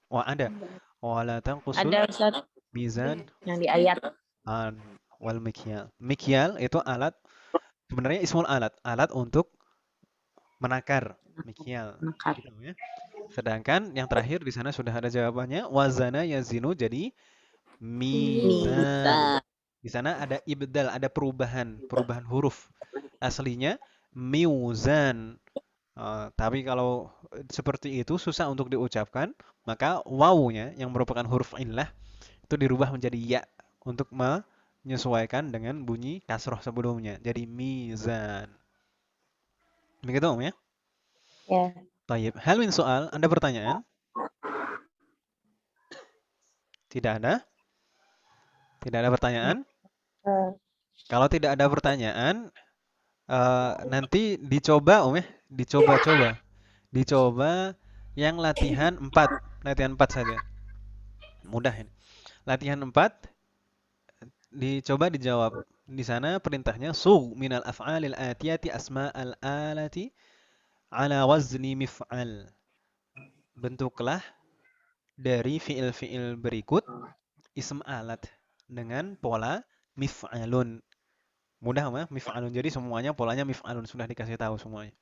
Wah, ada. Wala tanqusul Ada Ustaz mizan yang di ayat. wal mikyal. Mikyal itu alat, sebenarnya ismul alat. Alat untuk menakar. Mikyal. Menakar. Gitu, ya. Sedangkan yang terakhir di sana sudah ada jawabannya. Wazana yazinu jadi mizan. Di sana ada ibdal, ada perubahan huruf. Aslinya miuzan. Tapi kalau seperti itu susah untuk diucapkan, maka wawunya yang merupakan huruf illah itu dirubah menjadi ya untuk menyesuaikan dengan bunyi kasroh sebelumnya. Jadi mizan. Begitu Om ya? Ya. Tayyib. Hal min soal, Anda pertanyaan? Tidak ada? Tidak ada pertanyaan? Kalau tidak ada pertanyaan, nanti dicoba Om ya, dicoba yang latihan 4 saja. Mudah ini. Latihan 4 dicoba dijawab. Di sana perintahnya sugh minal af'alil atiyati asma'al alati ala wazni mif'al. Bentuklah dari fiil-fiil berikut ism alat dengan pola mif'alun. Mudah mah mif'alun. Jadi semuanya polanya mif'alun sudah dikasih tahu semuanya.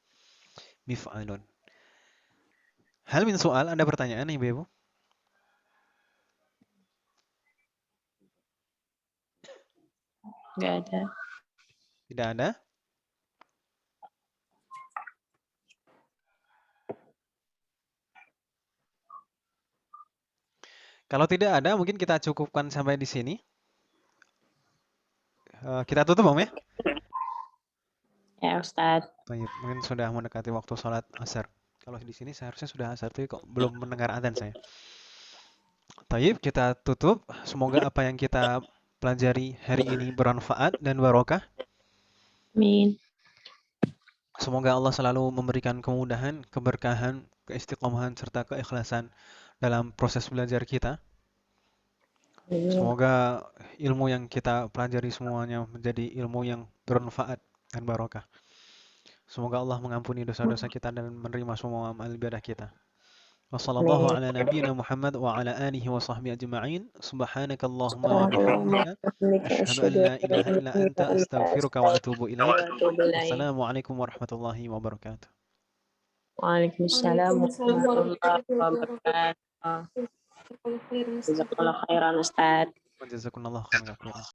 mif'alun. Hal min soal, ada pertanyaan Ibu-ibu? Nggak ada. Tidak ada? Kalau tidak ada, mungkin kita cukupkan sampai di sini. Kita tutup, Om ya? Ya Ustadz. Baik, mungkin sudah mendekati waktu sholat asar. Kalau di sini seharusnya sudah asar, tapi kok belum mendengar adzan saya. Baik, kita tutup. Semoga apa yang kita pelajari hari ini bermanfaat dan barokah. Amin. Semoga Allah selalu memberikan kemudahan, keberkahan, keistiqomahan, serta keikhlasan dalam proses belajar kita. Semoga ilmu yang kita pelajari semuanya menjadi ilmu yang bermanfaat dan barokah. Semoga Allah mengampuni dosa-dosa kita dan menerima semua amal ibadah kita. Wassallallahu ala nabiyyina Muhammad wa ala alihi wa sahbihi ajma'in. Subhanakallahumma wa bihamdika asyhadu an la ilaha illa anta astaghfiruka wa atubu ilaik. Wassalamualaikum warahmatullahi wabarakatuh. Waalaikumsalam warahmatullahi wabarakatuh. Jazakallah khairan, Ustaz. Jazakallah khairan Ustadz. Wa jazakumullahu khairan.